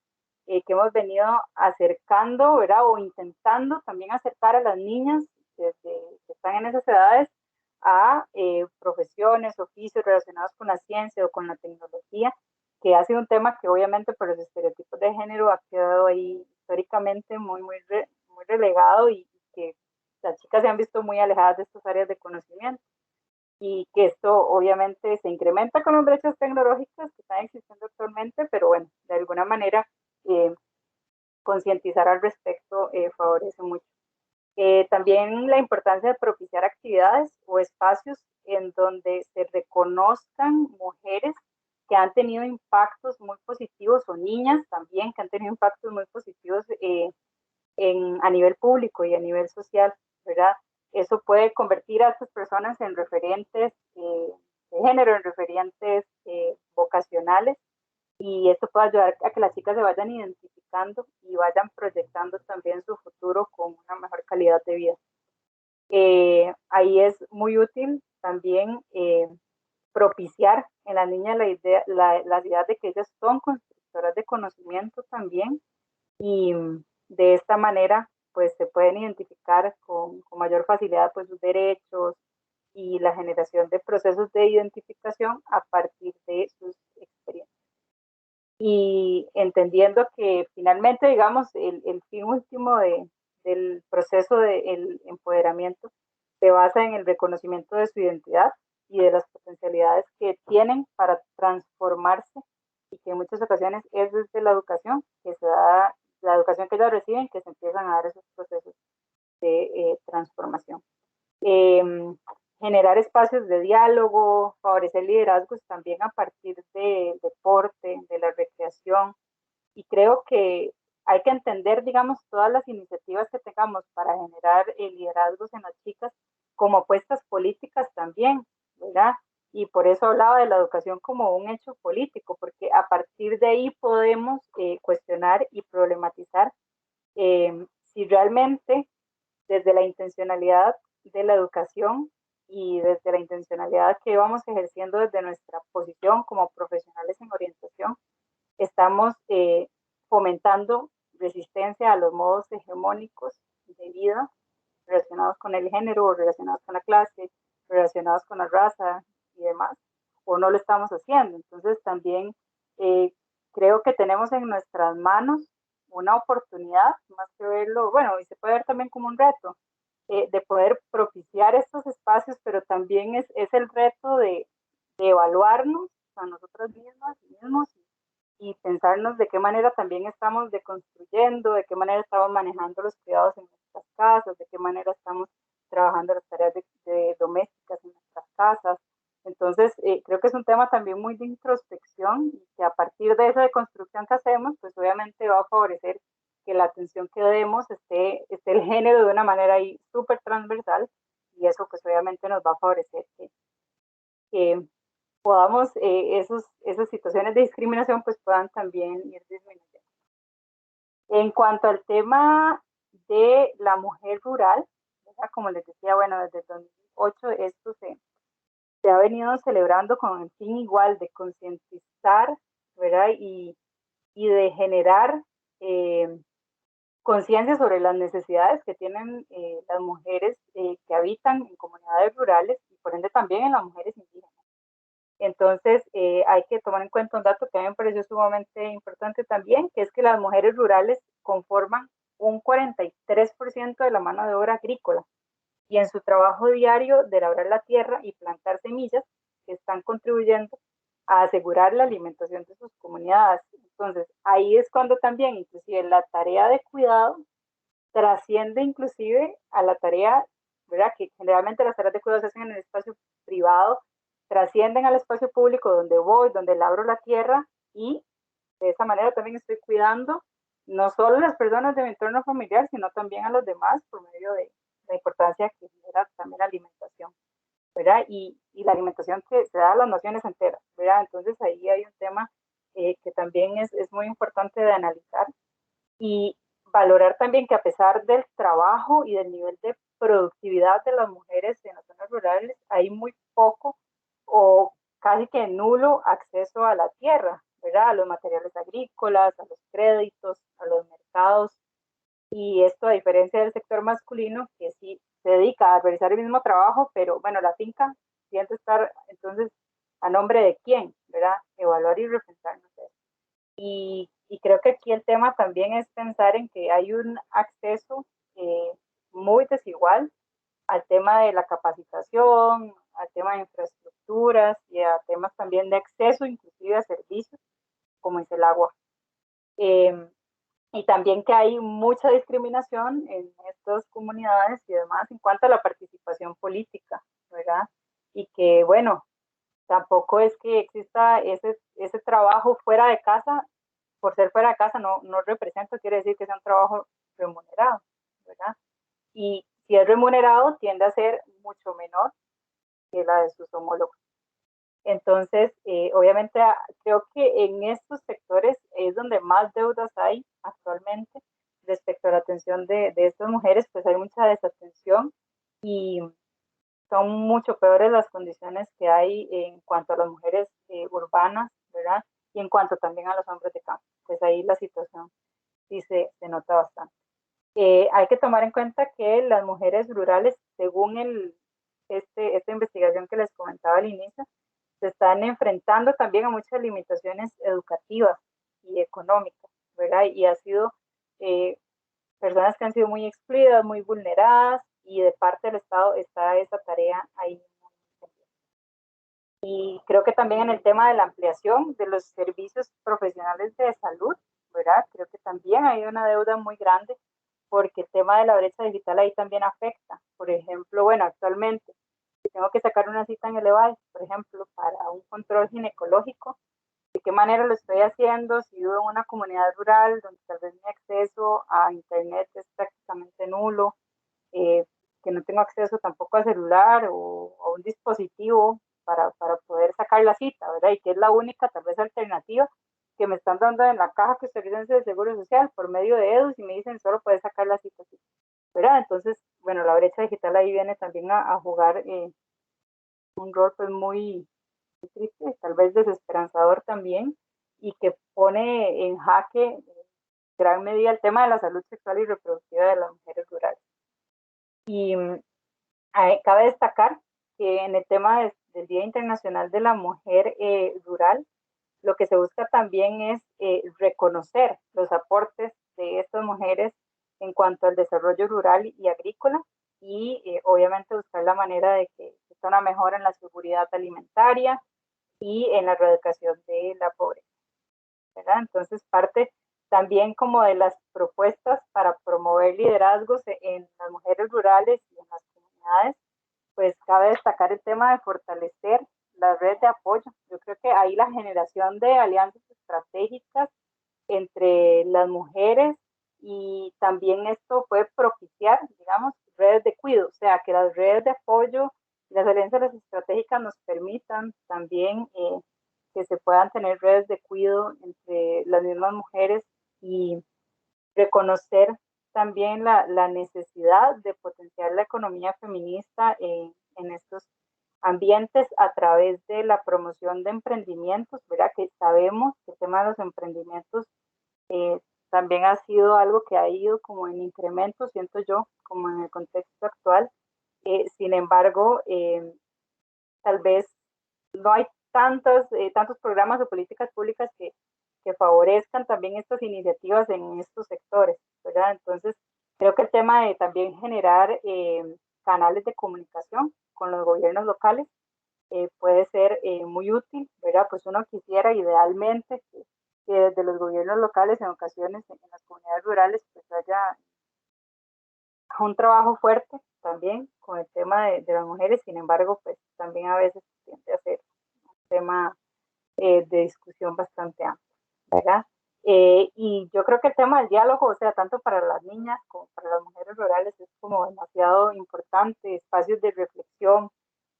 que hemos venido acercando, ¿verdad? O intentando también acercar a las niñas desde que están en esas edades a profesiones, oficios relacionados con la ciencia o con la tecnología, que ha sido un tema que obviamente por los estereotipos de género ha quedado ahí históricamente muy relegado, y que las chicas se han visto muy alejadas de estas áreas de conocimiento, y que esto obviamente se incrementa con las brechas tecnológicas que están existiendo actualmente, pero bueno, de alguna manera concientizar al respecto favorece mucho. También la importancia de propiciar actividades o espacios en donde se reconozcan mujeres que han tenido impactos muy positivos, o niñas también que han tenido impactos muy positivos a nivel público y a nivel social, ¿verdad? Eso puede convertir a estas personas en referentes de género, en referentes vocacionales, y esto puede ayudar a que las chicas se vayan identificando y vayan proyectando también su futuro con una mejor calidad de vida. Ahí es muy útil también propiciar en las niñas la idea de que ellas son constructoras de conocimiento también, y de esta manera pues se pueden identificar con mayor facilidad pues sus derechos y la generación de procesos de identificación a partir de sus experiencias. Y entendiendo que finalmente, digamos, el fin último del proceso del empoderamiento se basa en el reconocimiento de su identidad y de las potencialidades que tienen para transformarse, y que en muchas ocasiones es desde la educación que se da, la educación que ellos reciben, que se empiezan a dar esos procesos de transformación. Eh, Generar espacios de diálogo, favorecer liderazgos también a partir del deporte, de la recreación, y creo que hay que entender, digamos, todas las iniciativas que tengamos para generar liderazgos en las chicas como apuestas políticas también, ¿verdad? Y por eso hablaba de la educación como un hecho político, porque a partir de ahí podemos cuestionar y problematizar si realmente desde la intencionalidad de la educación y desde la intencionalidad que vamos ejerciendo desde nuestra posición como profesionales en orientación, estamos fomentando resistencia a los modos hegemónicos de vida relacionados con el género, relacionados con la clase, relacionados con la raza y demás, o no lo estamos haciendo. Entonces también eh, creo que tenemos en nuestras manos una oportunidad, más que verlo, bueno, y se puede ver también como un reto, de poder propiciar estos espacios, pero también es el reto de evaluarnos a nosotras mismas y mismos y pensarnos de qué manera también estamos deconstruyendo, de qué manera estamos manejando los cuidados en nuestras casas, de qué manera estamos trabajando las tareas de domésticas en nuestras casas. Entonces, creo que es un tema también muy de introspección y que a partir de esa deconstrucción que hacemos, pues obviamente va a favorecer que la atención que demos esté el género de una manera ahí súper transversal, y eso pues obviamente nos va a favorecer que podamos, esas situaciones de discriminación pues puedan también ir disminuyendo. En cuanto al tema de la mujer rural, ¿verdad? Como les decía, bueno, desde el 2008 esto se ha venido celebrando con el fin igual de concientizar, ¿verdad? Y de generar conciencia sobre las necesidades que tienen las mujeres que habitan en comunidades rurales y por ende también en las mujeres indígenas. Entonces, hay que tomar en cuenta un dato que a mí me pareció sumamente importante también, que es que las mujeres rurales conforman un 43% de la mano de obra agrícola, y en su trabajo diario de labrar la tierra y plantar semillas, que están contribuyendo a asegurar la alimentación de sus comunidades. Entonces, ahí es cuando también, inclusive, la tarea de cuidado trasciende inclusive a la tarea, ¿verdad? Que generalmente las tareas de cuidado se hacen en el espacio privado, trascienden al espacio público donde voy, donde labro la tierra, y de esa manera también estoy cuidando no solo a las personas de mi entorno familiar, sino también a los demás por medio de la importancia que genera también la alimentación, ¿verdad? Y la alimentación que se da a las naciones enteras, ¿verdad? Entonces ahí hay un tema que también es muy importante de analizar, y valorar también que a pesar del trabajo y del nivel de productividad de las mujeres en las zonas rurales, hay muy poco o casi que nulo acceso a la tierra, ¿verdad? A los materiales agrícolas, a los créditos, a los mercados. Y esto a diferencia del sector masculino, que sí se dedica a realizar el mismo trabajo, pero bueno, la finca tiende a estar entonces a nombre de quién, ¿verdad? Evaluar y repensarnos eso. Y creo que aquí el tema también es pensar en que hay un acceso muy desigual al tema de la capacitación, al tema de infraestructuras y a temas también de acceso inclusive a servicios como es el agua. Eh, y también que hay mucha discriminación en estas comunidades y demás en cuanto a la participación política, ¿verdad? Y que, bueno, tampoco es que exista ese trabajo fuera de casa, por ser fuera de casa no representa, quiere decir que sea un trabajo remunerado, ¿verdad? Y si es remunerado, tiende a ser mucho menor que la de sus homólogos. Entonces, obviamente, creo que en estos sectores es donde más deudas hay actualmente respecto a la atención de estas mujeres, pues hay mucha desatención y son mucho peores las condiciones que hay en cuanto a las mujeres urbanas, ¿verdad? Y en cuanto también a los hombres de campo. Pues ahí la situación sí se nota bastante. Hay que tomar en cuenta que las mujeres rurales, según esta investigación que les comentaba al inicio, se están enfrentando también a muchas limitaciones educativas y económicas, ¿verdad? Y ha sido personas que han sido muy excluidas, muy vulneradas, y de parte del Estado está esa tarea ahí. Y creo que también en el tema de la ampliación de los servicios profesionales de salud, ¿verdad? Creo que también hay una deuda muy grande porque el tema de la brecha digital ahí también afecta. Por ejemplo, bueno, actualmente si tengo que sacar una cita en el EVAL, por ejemplo, para un control ginecológico, ¿de qué manera lo estoy haciendo? Si vivo en una comunidad rural donde tal vez mi acceso a internet es prácticamente nulo, eh, que no tengo acceso tampoco a celular o a un dispositivo para poder sacar la cita, ¿verdad? Y que es la única tal vez alternativa que me están dando en la caja costarricense de Seguro Social por medio de EDUS y me dicen solo puedes sacar la cita, ¿verdad? Entonces, bueno, la brecha digital ahí viene también a jugar un rol pues muy triste, tal vez desesperanzador también, y que pone en jaque en gran medida el tema de la salud sexual y reproductiva de las mujeres rurales. Y cabe destacar que en el tema del Día Internacional de la Mujer Rural, lo que se busca también es reconocer los aportes de estas mujeres en cuanto al desarrollo rural y agrícola y obviamente buscar la manera de que exista una mejora en la seguridad alimentaria y en la erradicación de la pobreza, ¿verdad? Entonces parte también como de las propuestas para promover liderazgos en las mujeres rurales y en las comunidades, pues cabe destacar el tema de fortalecer las redes de apoyo. Yo creo que ahí la generación de alianzas estratégicas entre las mujeres y también esto puede propiciar, digamos, redes de cuidado, o sea, que las redes de apoyo y las alianzas estratégicas nos permitan también que se puedan tener redes de cuidado entre las mismas mujeres y reconocer también la necesidad de potenciar la economía feminista en estos ambientes a través de la promoción de emprendimientos, ¿verdad? Que sabemos que el tema de los emprendimientos también ha sido algo que ha ido como en incremento, siento yo, como en el contexto actual. Sin embargo, tal vez no hay tantos programas o políticas públicas que favorezcan también estas iniciativas en estos sectores, ¿verdad? Entonces, creo que el tema de también generar canales de comunicación con los gobiernos locales puede ser muy útil, ¿verdad? Pues uno quisiera idealmente que desde los gobiernos locales en ocasiones en las comunidades rurales pues haya un trabajo fuerte también con el tema de las mujeres, sin embargo, pues también a veces tiende a ser un tema de discusión bastante amplio, ¿verdad? Y yo creo que el tema del diálogo, o sea, tanto para las niñas como para las mujeres rurales, es como demasiado importante, espacios de reflexión,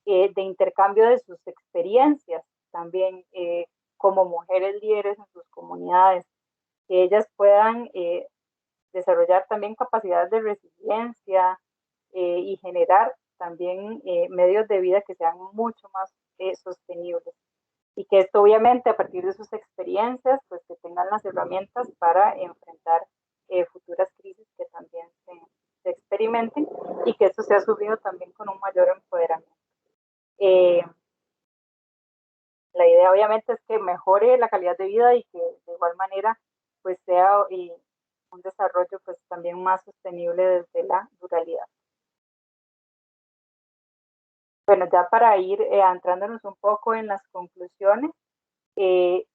de intercambio de sus experiencias también como mujeres líderes en sus comunidades, que ellas puedan desarrollar también capacidades de resiliencia y generar también medios de vida que sean mucho más sostenibles. Y que esto obviamente a partir de sus experiencias, pues que tengan las herramientas para enfrentar futuras crisis que también se experimenten y que esto sea subido también con un mayor empoderamiento. Eh, la idea obviamente es que mejore la calidad de vida y que de igual manera pues sea un desarrollo pues también más sostenible desde la ruralidad. Bueno, ya para ir entrándonos un poco en las conclusiones, eh,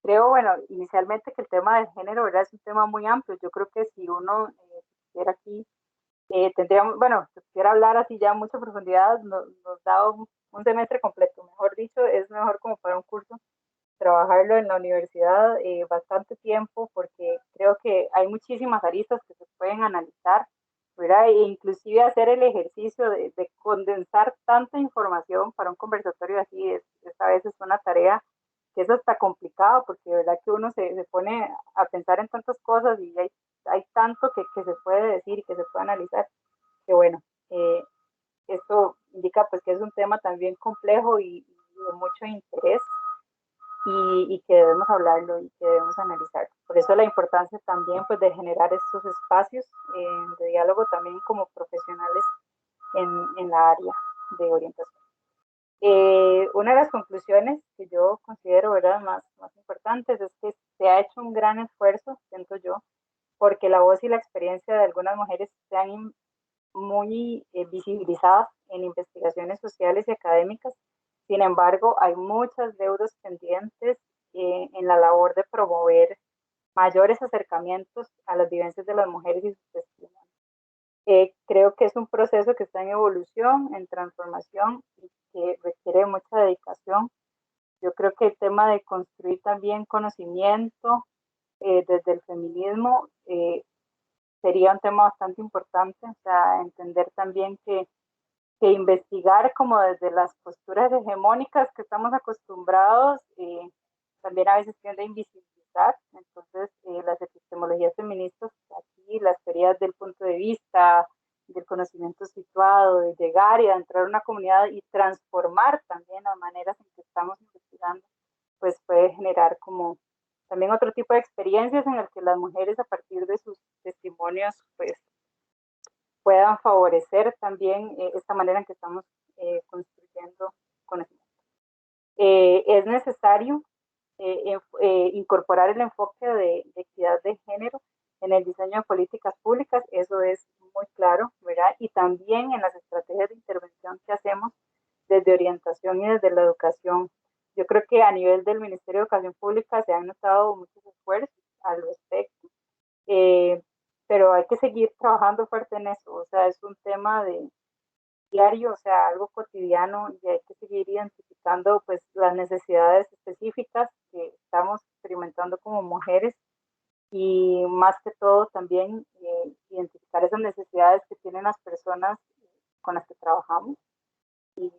creo, bueno, inicialmente que el tema del género, ¿verdad? Es un tema muy amplio. Yo creo que si uno quisiera aquí, tendríamos, bueno, si quisiera hablar así ya en mucha profundidad, nos da un semestre completo, mejor dicho, es mejor como para un curso trabajarlo en la universidad bastante tiempo porque creo que hay muchísimas aristas que se pueden analizar, ¿verdad? E inclusive hacer el ejercicio de condensar tanta información para un conversatorio así es a veces una tarea que es hasta complicado porque de verdad que uno se pone a pensar en tantas cosas y hay tanto que se puede decir y que se puede analizar que bueno, esto indica pues que es un tema también complejo y de mucho interés y que debemos hablarlo y que debemos analizarlo. Por eso la importancia también pues, de generar estos espacios de diálogo también como profesionales en la área de orientación. Una de las conclusiones que yo considero ¿verdad? Más importantes es que se ha hecho un gran esfuerzo, siento yo, porque la voz y la experiencia de algunas mujeres se han muy visibilizadas en investigaciones sociales y académicas. Sin embargo, hay muchas deudas pendientes en la labor de promover mayores acercamientos a las vivencias de las mujeres y sus testimonios. Creo que es un proceso que está en evolución, en transformación y que requiere mucha dedicación. Yo creo que el tema de construir también conocimiento desde el feminismo sería un tema bastante importante, o sea, entender también que investigar como desde las posturas hegemónicas que estamos acostumbrados, también a veces tiende a invisibilizar. Entonces, las epistemologías feministas, aquí las teorías del punto de vista, del conocimiento situado, de llegar y entrar a una comunidad y transformar también las maneras en que estamos investigando, pues puede generar como también otro tipo de experiencias en las que las mujeres a partir de sus testimonios pues puedan favorecer también esta manera en que estamos construyendo conocimiento. Es necesario incorporar el enfoque de equidad de género en el diseño de políticas públicas, eso es muy claro, ¿verdad? Y también en las estrategias de intervención que hacemos desde orientación y desde la educación. Yo creo que a nivel del Ministerio de Educación Pública se han notado muchos esfuerzos al respecto, eh, pero hay que seguir trabajando fuerte en eso, o sea, es un tema de diario, o sea, algo cotidiano y hay que seguir identificando pues las necesidades específicas que estamos experimentando como mujeres y más que todo también identificar esas necesidades que tienen las personas con las que trabajamos y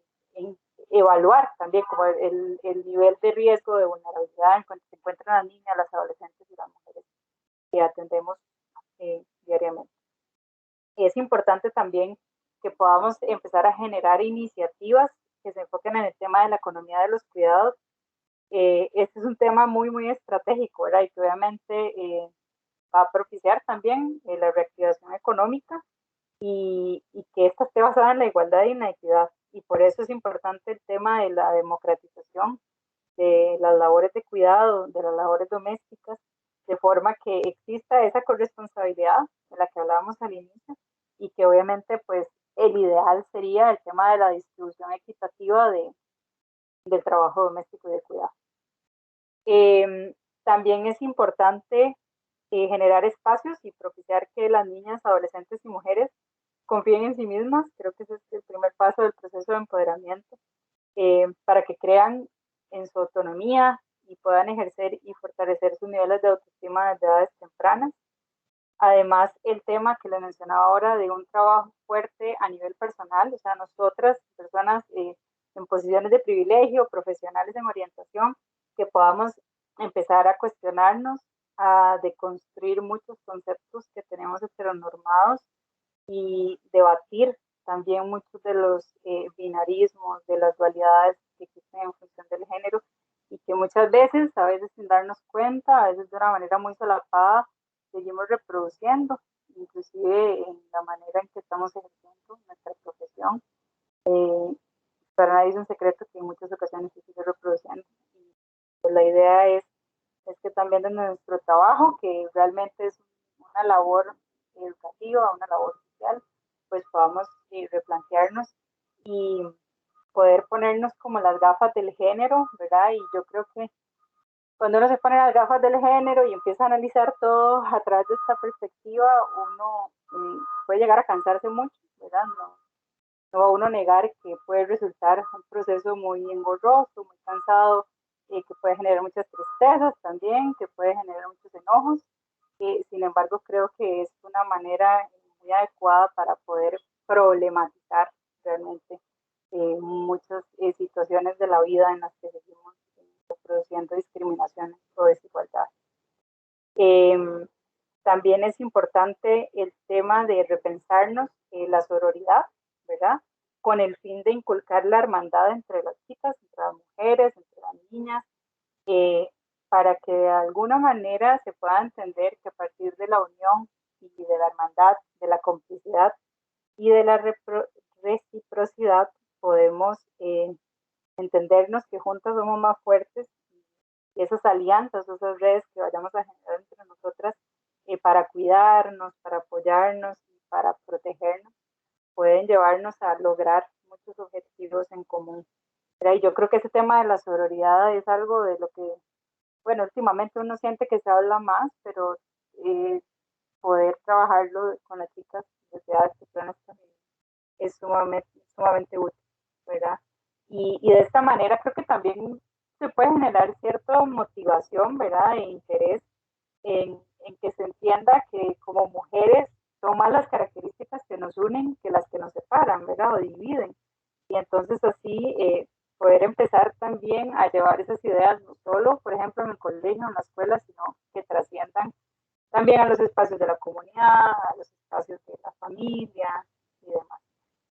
evaluar también como el nivel de riesgo de vulnerabilidad en cuanto se encuentran las niñas, las adolescentes y las mujeres que atendemos diariamente. Y es importante también que podamos empezar a generar iniciativas que se enfoquen en el tema de la economía de los cuidados. Este es un tema muy, muy estratégico, ¿verdad? Y que obviamente va a propiciar también la reactivación económica y que esta esté basada en la igualdad y en la equidad. Y por eso es importante el tema de la democratización de las labores de cuidado, de las labores domésticas, de forma que exista esa corresponsabilidad de la que hablábamos al inicio y que obviamente pues el ideal sería el tema de la distribución equitativa del trabajo doméstico y de cuidado. También es importante generar espacios y propiciar que las niñas, adolescentes y mujeres confíen en sí mismas. Creo que ese es el primer paso del proceso de empoderamiento, para que crean en su autonomía y puedan ejercer y fortalecer sus niveles de autoestima desde edades tempranas. Además, el tema que le mencionaba ahora de un trabajo fuerte a nivel personal, o sea, nosotras, personas en posiciones de privilegio, profesionales en orientación, que podamos empezar a cuestionarnos, a deconstruir muchos conceptos que tenemos heteronormados y debatir también muchos de los binarismos, de las dualidades que existen en función del género y que muchas veces, a veces sin darnos cuenta, a veces de una manera muy solapada, seguimos reproduciendo, inclusive en la manera en que estamos ejerciendo nuestra profesión. Para nadie es un secreto que en muchas ocasiones se sigue reproduciendo. Y pues la idea es que también de nuestro trabajo, que realmente es una labor educativa, una labor social, pues podamos replantearnos y poder ponernos como las gafas del género, ¿verdad? Y yo creo que cuando uno se pone las gafas del género y empieza a analizar todo a través de esta perspectiva, uno puede llegar a cansarse mucho, ¿verdad? No va a uno negar que puede resultar un proceso muy engorroso, muy cansado, que puede generar muchas tristezas también, que puede generar muchos enojos. Sin embargo, creo que es una manera muy adecuada para poder problematizar realmente muchas situaciones de la vida en las que seguimos produciendo discriminaciones o desigualdades. También es importante el tema de repensarnos la sororidad, ¿verdad? Con el fin de inculcar la hermandad entre las chicas, entre las mujeres, entre las niñas, eh, para que de alguna manera se pueda entender que a partir de la unión y de la hermandad, de la complicidad y de la reciprocidad podemos entendernos que juntas somos más fuertes y esas alianzas, esas redes que vayamos a generar entre nosotras para cuidarnos, para apoyarnos y para protegernos, pueden llevarnos a lograr muchos objetivos en común. Y yo creo que ese tema de la sororidad es algo de lo que, bueno, últimamente uno siente que se habla más, pero poder trabajarlo con las chicas desde edades tempranas es sumamente útil, ¿verdad? Y de esta manera creo que también se puede generar cierta motivación, ¿verdad? E interés en que se entienda que como mujeres son más las características que nos unen que las que nos separan, ¿verdad? O dividen. Y entonces así poder empezar también a llevar esas ideas, no solo, por ejemplo, en el colegio, en la escuela, sino que trasciendan también a los espacios de la comunidad, a los espacios de la familia y demás.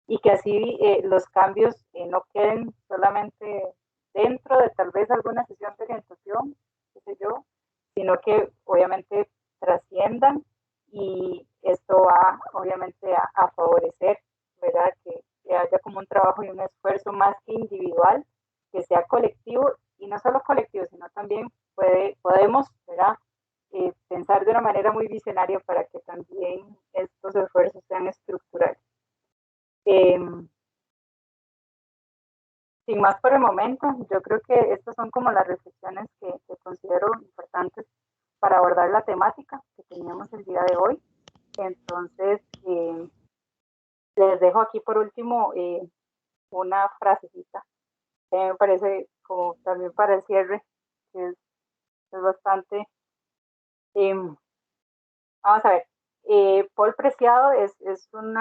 Y que así los cambios no queden solamente dentro de tal vez alguna sesión de orientación, qué sé yo, sino que obviamente trasciendan y esto va obviamente a favorecer, ¿verdad? Que haya como un trabajo y un esfuerzo más que individual, que sea colectivo y no solo colectivo, sino también podemos, ¿verdad? Pensar de una manera muy visionaria para que también estos esfuerzos sean estructurales. Eh, Sin más por el momento, yo creo que estas son como las reflexiones que considero importantes para abordar la temática que teníamos el día de hoy. Entonces, les dejo aquí por último una frasecita que me parece como también para el cierre, que es bastante... vamos a ver, Paul Preciado es un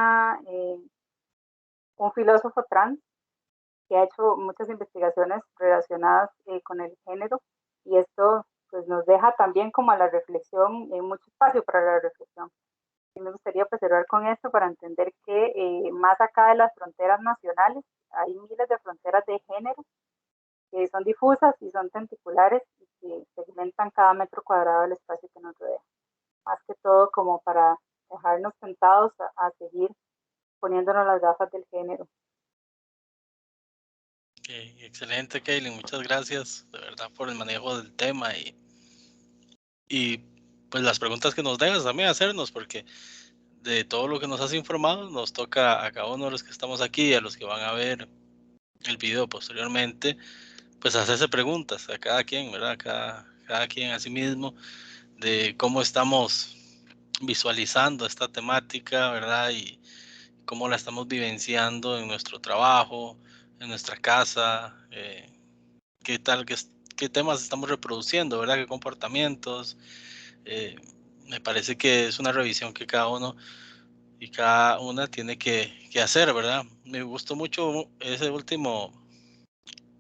filósofo trans que ha hecho muchas investigaciones relacionadas con el género y esto pues nos deja también como a la reflexión, mucho espacio para la reflexión. Y me gustaría pues cerrar con esto para entender que más acá de las fronteras nacionales hay miles de fronteras de género que son difusas y son tenticulares y que segmentan cada metro cuadrado del espacio que nos rodea. Más que todo como para dejarnos tentados a seguir poniéndonos las gafas del género. Okay, excelente, Kaylin, muchas gracias de verdad por el manejo del tema y pues las preguntas que nos dejas también hacernos, porque de todo lo que nos has informado nos toca a cada uno de los que estamos aquí y a los que van a ver el video posteriormente, pues hacerse preguntas a cada quien, ¿verdad? Cada quien a sí mismo de cómo estamos visualizando esta temática, ¿verdad? Y cómo la estamos vivenciando en nuestro trabajo, en nuestra casa, qué tal, qué temas estamos reproduciendo, ¿verdad? Qué comportamientos. Eh, Me parece que es una revisión que cada uno y cada una tiene que hacer, ¿verdad? Me gustó mucho ese último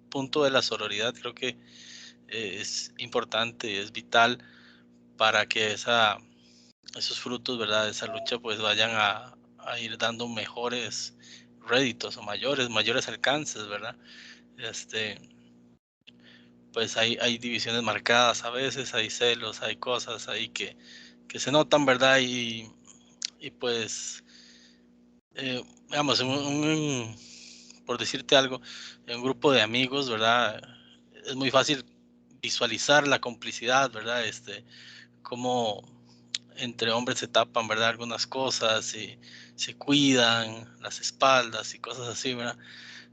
punto de la sororidad, creo que es importante y es vital para que esos frutos, ¿verdad? De esa lucha pues vayan a ir dando mejores réditos o mayores alcances, ¿verdad? Este, pues hay divisiones marcadas a veces, hay celos, hay cosas ahí que se notan, ¿verdad? Y pues, digamos, por decirte algo, en un grupo de amigos, ¿verdad? Es muy fácil visualizar la complicidad, ¿verdad? Cómo entre hombres se tapan, ¿verdad? Algunas cosas y se cuidan las espaldas y cosas así, ¿verdad?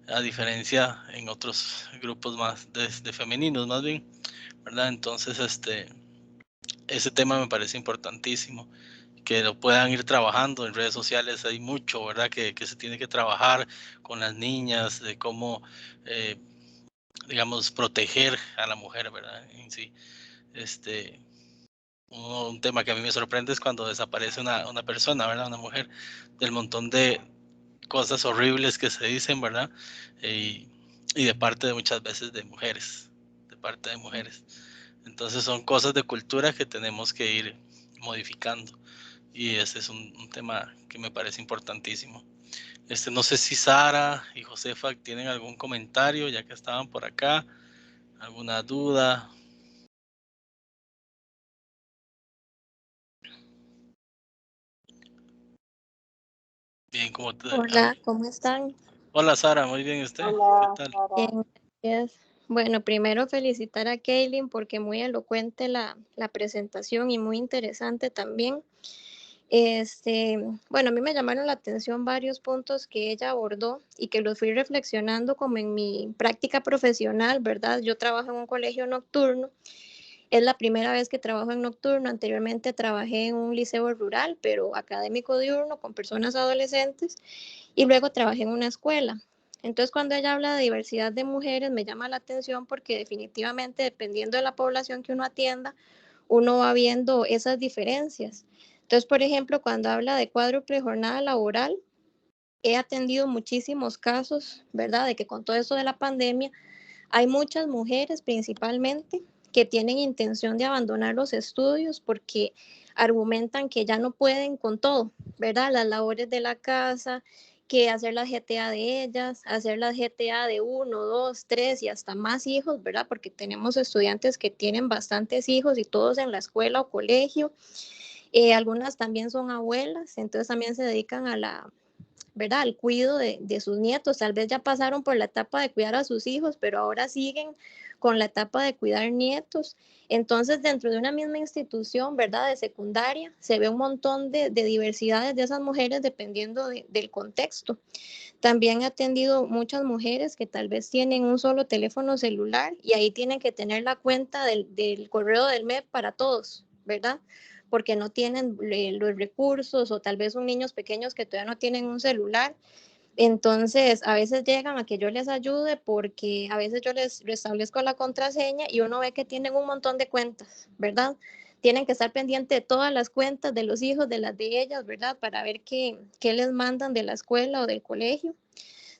A diferencia en otros grupos más de femeninos, más bien, ¿verdad? Entonces, ese tema me parece importantísimo, que lo puedan ir trabajando en redes sociales, hay mucho, ¿verdad? Que se tiene que trabajar con las niñas, de cómo, eh, digamos, proteger a la mujer, ¿verdad? En sí, este, un tema que a mí me sorprende es cuando desaparece una persona, ¿verdad? Una mujer, del montón de cosas horribles que se dicen, ¿verdad? Y, y de parte de muchas veces de mujeres, de parte de mujeres. Entonces son cosas de cultura que tenemos que ir modificando. Y ese es un tema que me parece importantísimo. No sé si Sara y Josefa tienen algún comentario, ya que estaban por acá, alguna duda. Bien, Hola, ¿cómo están? Hola Sara, muy bien, ¿y usted? ¿Qué Hola, tal? Sara. Bien, gracias. Bueno, primero felicitar a Kaylin porque muy elocuente la presentación y muy interesante también. Bueno, a mí me llamaron la atención varios puntos que ella abordó y que los fui reflexionando como en mi práctica profesional, ¿verdad? Yo trabajo en un colegio nocturno. Es la primera vez que trabajo en nocturno. Anteriormente trabajé en un liceo rural, pero académico diurno con personas adolescentes, y luego trabajé en una escuela. Entonces, cuando ella habla de diversidad de mujeres, me llama la atención porque definitivamente, dependiendo de la población que uno atienda, uno va viendo esas diferencias. Entonces, por ejemplo, cuando habla de cuádruple jornada laboral, he atendido muchísimos casos, ¿verdad? De que con todo esto de la pandemia, hay muchas mujeres principalmente que tienen intención de abandonar los estudios porque argumentan que ya no pueden con todo, ¿verdad? Las labores de la casa, que hacer la GTA de ellas, hacer la GTA de uno, dos, tres y hasta más hijos, ¿verdad? Porque tenemos estudiantes que tienen bastantes hijos y todos en la escuela o colegio. Algunas también son abuelas, entonces también se dedican a la, ¿verdad? Al cuidado de sus nietos. Tal vez ya pasaron por la etapa de cuidar a sus hijos, pero ahora siguen con la etapa de cuidar nietos. Entonces, dentro de una misma institución, ¿verdad? De secundaria, se ve un montón de diversidades de esas mujeres dependiendo del contexto. También he atendido muchas mujeres que tal vez tienen un solo teléfono celular y ahí tienen que tener la cuenta del correo del MEP para todos, ¿verdad? Porque no tienen los recursos o tal vez son niños pequeños que todavía no tienen un celular. Entonces, a veces llegan a que yo les ayude porque a veces yo les restablezco la contraseña y uno ve que tienen un montón de cuentas, ¿verdad? Tienen que estar pendiente de todas las cuentas de los hijos, de las de ellas, ¿verdad? Para ver qué les mandan de la escuela o del colegio.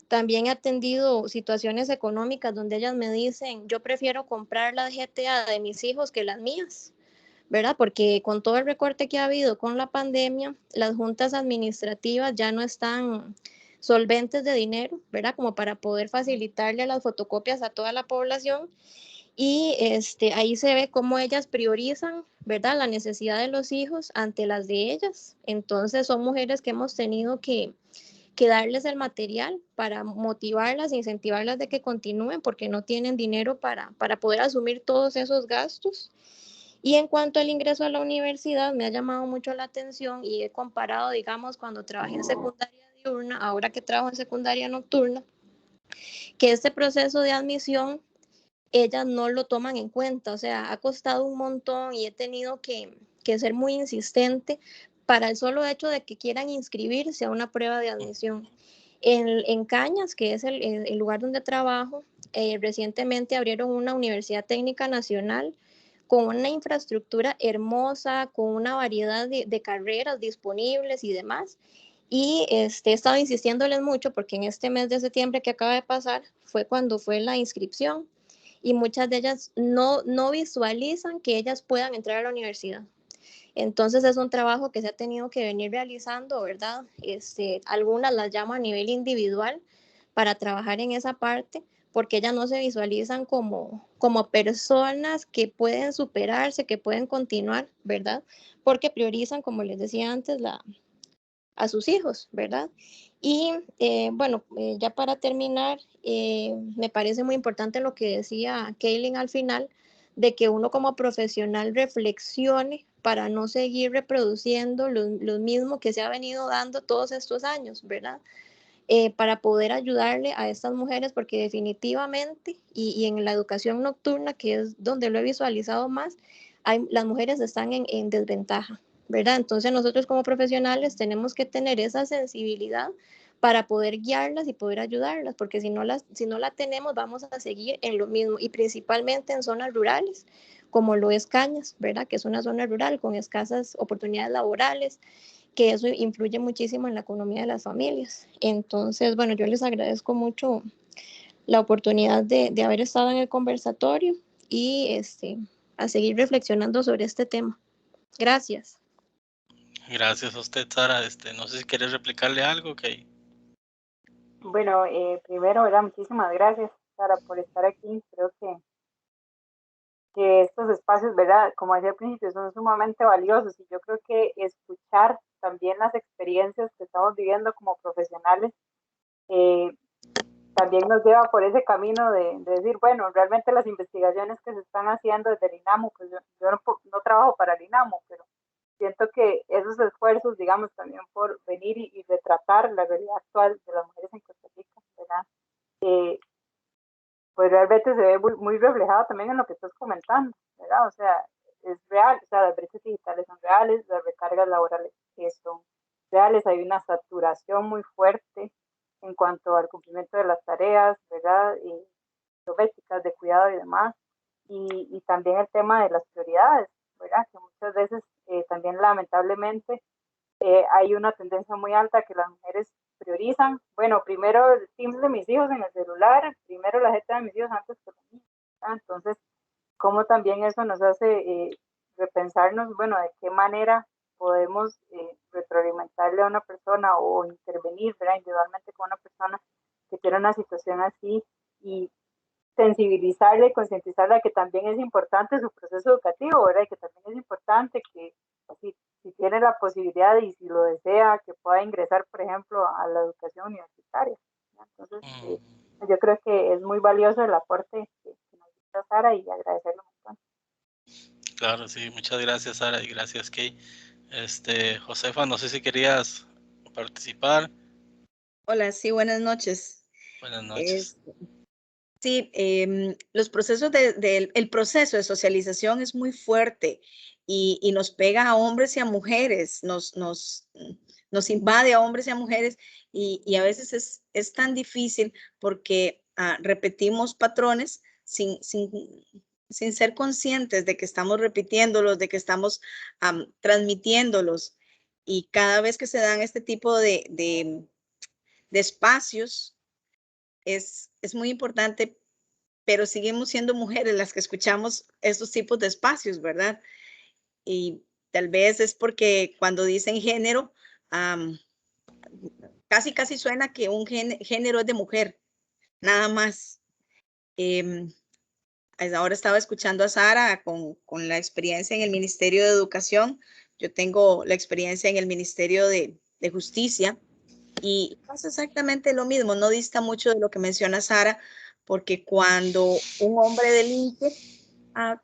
También he atendido situaciones económicas donde ellas me dicen, yo prefiero comprar la GTA de mis hijos que las mías, ¿verdad? Porque con todo el recorte que ha habido con la pandemia, las juntas administrativas ya no están solventes de dinero, ¿verdad? Como para poder facilitarle las fotocopias a toda la población. Y ahí se ve cómo ellas priorizan, ¿verdad? La necesidad de los hijos ante las de ellas. Entonces son mujeres que hemos tenido que darles el material para motivarlas, incentivarlas de que continúen porque no tienen dinero para poder asumir todos esos gastos. Y en cuanto al ingreso a la universidad, me ha llamado mucho la atención y he comparado, digamos, cuando trabajé en secundaria diurna, ahora que trabajo en secundaria nocturna, que este proceso de admisión ellas no lo toman en cuenta, o sea, ha costado un montón y he tenido que ser muy insistente para el solo hecho de que quieran inscribirse a una prueba de admisión. En Cañas, que es el lugar donde trabajo, recientemente abrieron una universidad técnica nacional con una infraestructura hermosa, con una variedad de carreras disponibles y demás. Y he estado insistiéndoles mucho porque en este mes de septiembre que acaba de pasar fue cuando fue la inscripción y muchas de ellas no visualizan que ellas puedan entrar a la universidad. Entonces es un trabajo que se ha tenido que venir realizando, ¿verdad? Algunas las llamo a nivel individual para trabajar en esa parte, porque ellas no se visualizan como personas que pueden superarse, que pueden continuar, ¿verdad? Porque priorizan, como les decía antes, a sus hijos, ¿verdad? Y bueno, ya para terminar, me parece muy importante lo que decía Kaylin al final, de que uno como profesional reflexione para no seguir reproduciendo lo mismo que se ha venido dando todos estos años, ¿verdad? Para poder ayudarle a estas mujeres, porque definitivamente, y en la educación nocturna, que es donde lo he visualizado más, las mujeres están en desventaja, ¿verdad? Entonces nosotros como profesionales tenemos que tener esa sensibilidad para poder guiarlas y poder ayudarlas, porque si no la tenemos vamos a seguir en lo mismo y principalmente en zonas rurales, como lo es Cañas, ¿verdad? Que es una zona rural con escasas oportunidades laborales, que eso influye muchísimo en la economía de las familias. Entonces, bueno, yo les agradezco mucho la oportunidad de haber estado en el conversatorio y a seguir reflexionando sobre este tema. Gracias. Gracias a usted, Sara. No sé si quieres replicarle algo, ok. Bueno, primero, ¿verdad? Muchísimas gracias, Sara, por estar aquí. Creo que estos espacios, ¿verdad? Como decía al principio, son sumamente valiosos y yo creo que escuchar también las experiencias que estamos viviendo como profesionales eh, también nos lleva por ese camino de decir, bueno, realmente las investigaciones que se están haciendo desde el INAMO, pues yo no trabajo para el INAMO, siento que esos esfuerzos, digamos, también por venir y retratar la realidad actual de las mujeres en Costa Rica, ¿verdad? Pues realmente se ve muy reflejado también en lo que estás comentando, ¿verdad? O sea, es real, o sea, las brechas digitales son reales, las recargas laborales que son reales, hay una saturación muy fuerte en cuanto al cumplimiento de las tareas, ¿verdad? Y domésticas, de cuidado y demás, y también el tema de las prioridades, ¿verdad? Que muchas veces también lamentablemente hay una tendencia muy alta que las mujeres priorizan, bueno, primero el Teams de mis hijos en el celular, primero la jeta de mis hijos antes que los míos. Entonces, cómo también eso nos hace repensarnos, bueno, de qué manera podemos retroalimentarle a una persona o intervenir, ¿verdad? Individualmente con una persona que tiene una situación así y sensibilizarle, concientizarla que también es importante su proceso educativo, ¿verdad? Y que también es importante que si tiene la posibilidad y si lo desea, que pueda ingresar, por ejemplo, a la educación universitaria. Entonces, yo creo que es muy valioso el aporte que nos dio Sara y agradecerle un montón. Claro, sí, muchas gracias, Sara, y gracias, Kay. Josefa, no sé si querías participar. Hola, sí, buenas noches. Buenas noches. Sí, los procesos el proceso de socialización es muy fuerte y nos pega a hombres y a mujeres, nos invade a hombres y a mujeres y a veces es tan difícil porque repetimos patrones sin ser conscientes de que estamos repitiéndolos, de que estamos transmitiéndolos. Y cada vez que se dan este tipo de espacios, es muy importante, pero seguimos siendo mujeres las que escuchamos estos tipos de espacios, ¿verdad? Y tal vez es porque cuando dicen género, casi suena que un género es de mujer, nada más. Ahora estaba escuchando a Sara con la experiencia en el Ministerio de Educación. Yo tengo la experiencia en el Ministerio de Justicia y pasa exactamente lo mismo, no dista mucho de lo que menciona Sara, porque cuando un hombre delinque,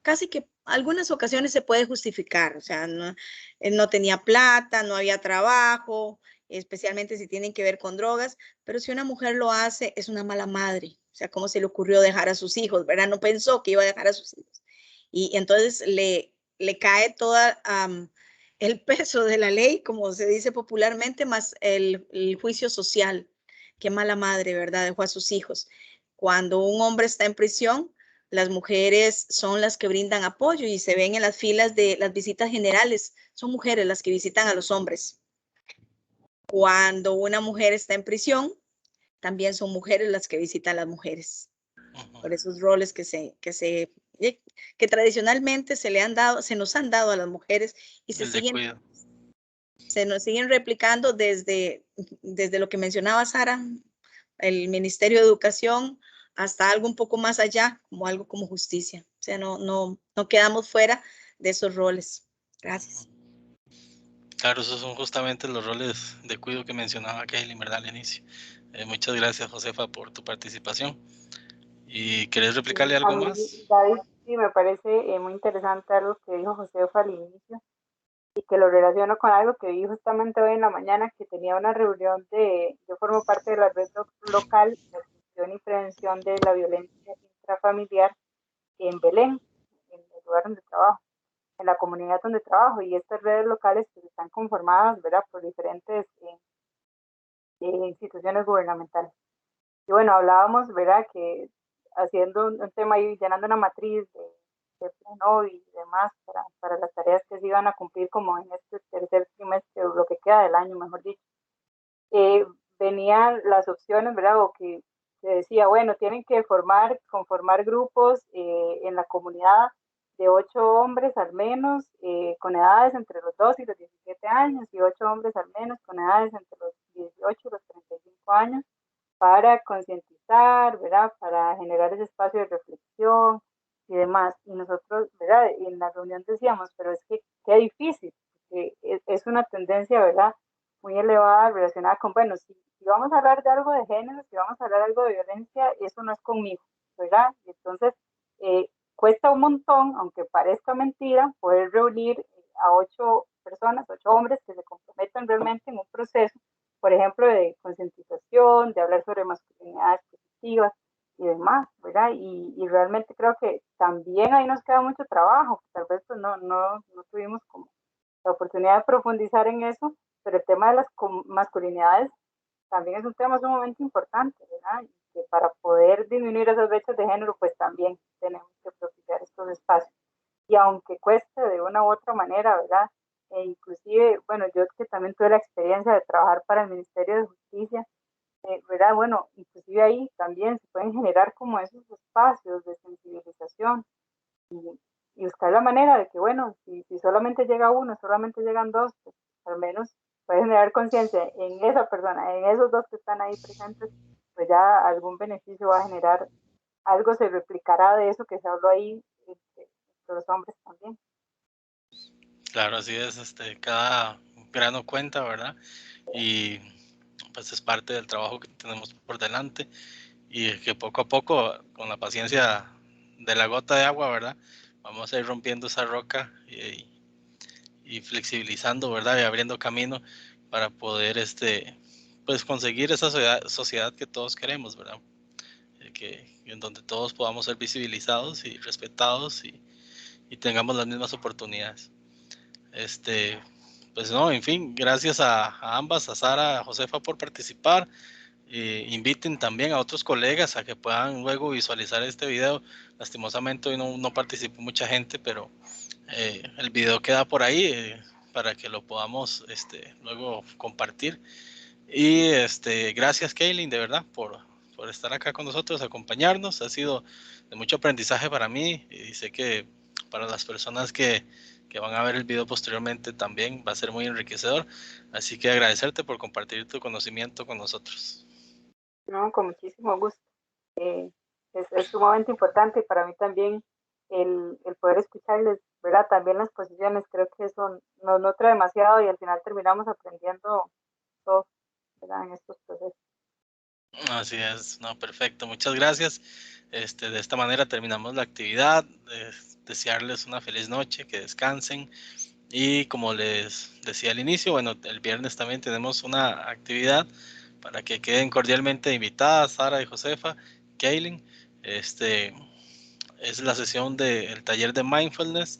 casi que algunas ocasiones se puede justificar, o sea, no, él no tenía plata, no había trabajo, especialmente si tienen que ver con drogas, pero si una mujer lo hace, es una mala madre, o sea, ¿cómo se le ocurrió dejar a sus hijos, verdad? No pensó que iba a dejar a sus hijos. Y entonces le cae toda el peso de la ley, como se dice popularmente, más el juicio social. Qué mala madre, ¿verdad? Dejó a sus hijos. Cuando un hombre está en prisión, las mujeres son las que brindan apoyo y se ven en las filas de las visitas generales. Son mujeres las que visitan a los hombres. Cuando una mujer está en prisión, también son mujeres las que visitan a las mujeres. Por esos roles que tradicionalmente se nos han dado a las mujeres y se nos siguen replicando desde lo que mencionaba Sara, el Ministerio de Educación, hasta algo un poco más allá, como algo como justicia. O sea, no quedamos fuera de esos roles. Gracias. Claro, esos son justamente los roles de cuidado que mencionaba Kaylin, ¿verdad? Al inicio. Muchas gracias, Josefa, por tu participación. ¿Y querés replicarle algo más? David, sí, me parece muy interesante algo que dijo Josefa al inicio y que lo relaciono con algo que vi justamente hoy en la mañana, que tenía una reunión yo formo parte de la red local de atención y prevención de la violencia intrafamiliar en Belén, en el lugar donde trabajo, en la comunidad donde trabajo, y estas redes locales pues, están conformadas, ¿verdad?, por diferentes instituciones gubernamentales. Y bueno, hablábamos, ¿verdad?, que haciendo un tema y llenando una matriz de plano y demás para las tareas que se iban a cumplir como en este tercer trimestre o lo que queda del año, mejor dicho. Venían las opciones, ¿verdad? O que se decía, bueno, tienen que conformar grupos en la comunidad de 8 hombres al menos, con edades entre los 2 y los 17 años, y 8 hombres al menos con edades entre los 18 y los 35 años, para concientizar, ¿verdad? Para generar ese espacio de reflexión y demás. Y nosotros, ¿verdad? En la reunión decíamos, pero es que qué difícil, porque es una tendencia, ¿verdad?, muy elevada relacionada con, bueno, si vamos a hablar de algo de género, si vamos a hablar de algo de violencia, eso no es conmigo, ¿verdad? Y entonces, cuesta un montón, aunque parezca mentira, poder reunir a 8 personas, 8 hombres que se comprometan realmente en un proceso, por ejemplo, de concientización, de hablar sobre masculinidades positivas y demás, ¿verdad? Y realmente creo que también ahí nos queda mucho trabajo, tal vez pues no tuvimos como la oportunidad de profundizar en eso, pero el tema de las masculinidades también es un tema sumamente importante, ¿verdad? Y que para poder disminuir esas brechas de género, pues también tenemos que propiciar estos espacios. Y aunque cueste de una u otra manera, ¿verdad? Inclusive, bueno, yo que también tuve la experiencia de trabajar para el Ministerio de Justicia, ¿verdad? Bueno, inclusive ahí también se pueden generar como esos espacios de sensibilización y buscar la manera de que, bueno, si solamente llega uno, solamente llegan dos, pues al menos puede generar conciencia en esa persona, en esos dos que están ahí presentes, pues ya algún beneficio va a generar, algo se replicará de eso que se habló ahí entre los hombres también. Claro, así es, cada grano cuenta, ¿verdad? Y pues es parte del trabajo que tenemos por delante y que poco a poco, con la paciencia de la gota de agua, ¿verdad? Vamos a ir rompiendo esa roca y flexibilizando, ¿verdad? Y abriendo camino para poder, pues conseguir esa sociedad que todos queremos, ¿verdad? En donde todos podamos ser visibilizados y respetados y tengamos las mismas oportunidades. Pues no, en fin, gracias a ambas, a Sara, a Josefa por participar. Inviten también a otros colegas a que puedan luego visualizar este video. Lastimosamente hoy no participó mucha gente, pero el video queda por ahí para que lo podamos luego compartir. Y gracias, Kaylin, de verdad, por estar acá con nosotros, acompañarnos. Ha sido de mucho aprendizaje para mí y sé que para las personas que van a ver el video posteriormente también va a ser muy enriquecedor. Así que agradecerte por compartir tu conocimiento con nosotros. No, con muchísimo gusto. Es sumamente importante y para mí también el poder escucharles, ¿verdad? También las posiciones, creo que eso nos nutre demasiado y al final terminamos aprendiendo todo, ¿verdad? En estos procesos. Así es, no, perfecto, muchas gracias. De esta manera terminamos la actividad. Desearles una feliz noche, que descansen. Y como les decía al inicio, bueno, el viernes también tenemos una actividad para que queden cordialmente invitadas Sara y Josefa, Kaylin. Es la sesión del taller de mindfulness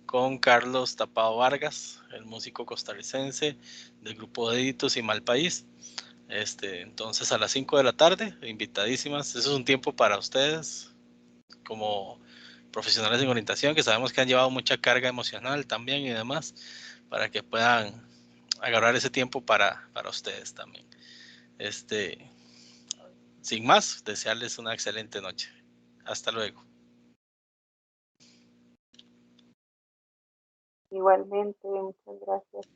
con Carlos Tapado Vargas, el músico costarricense del grupo de Editos y Mal País. Entonces a las 5 de la tarde, invitadísimas. Eso es un tiempo para ustedes como profesionales en orientación que sabemos que han llevado mucha carga emocional también y demás, para que puedan agarrar ese tiempo para ustedes también. Sin más, desearles una excelente noche. Hasta luego. Igualmente, muchas gracias.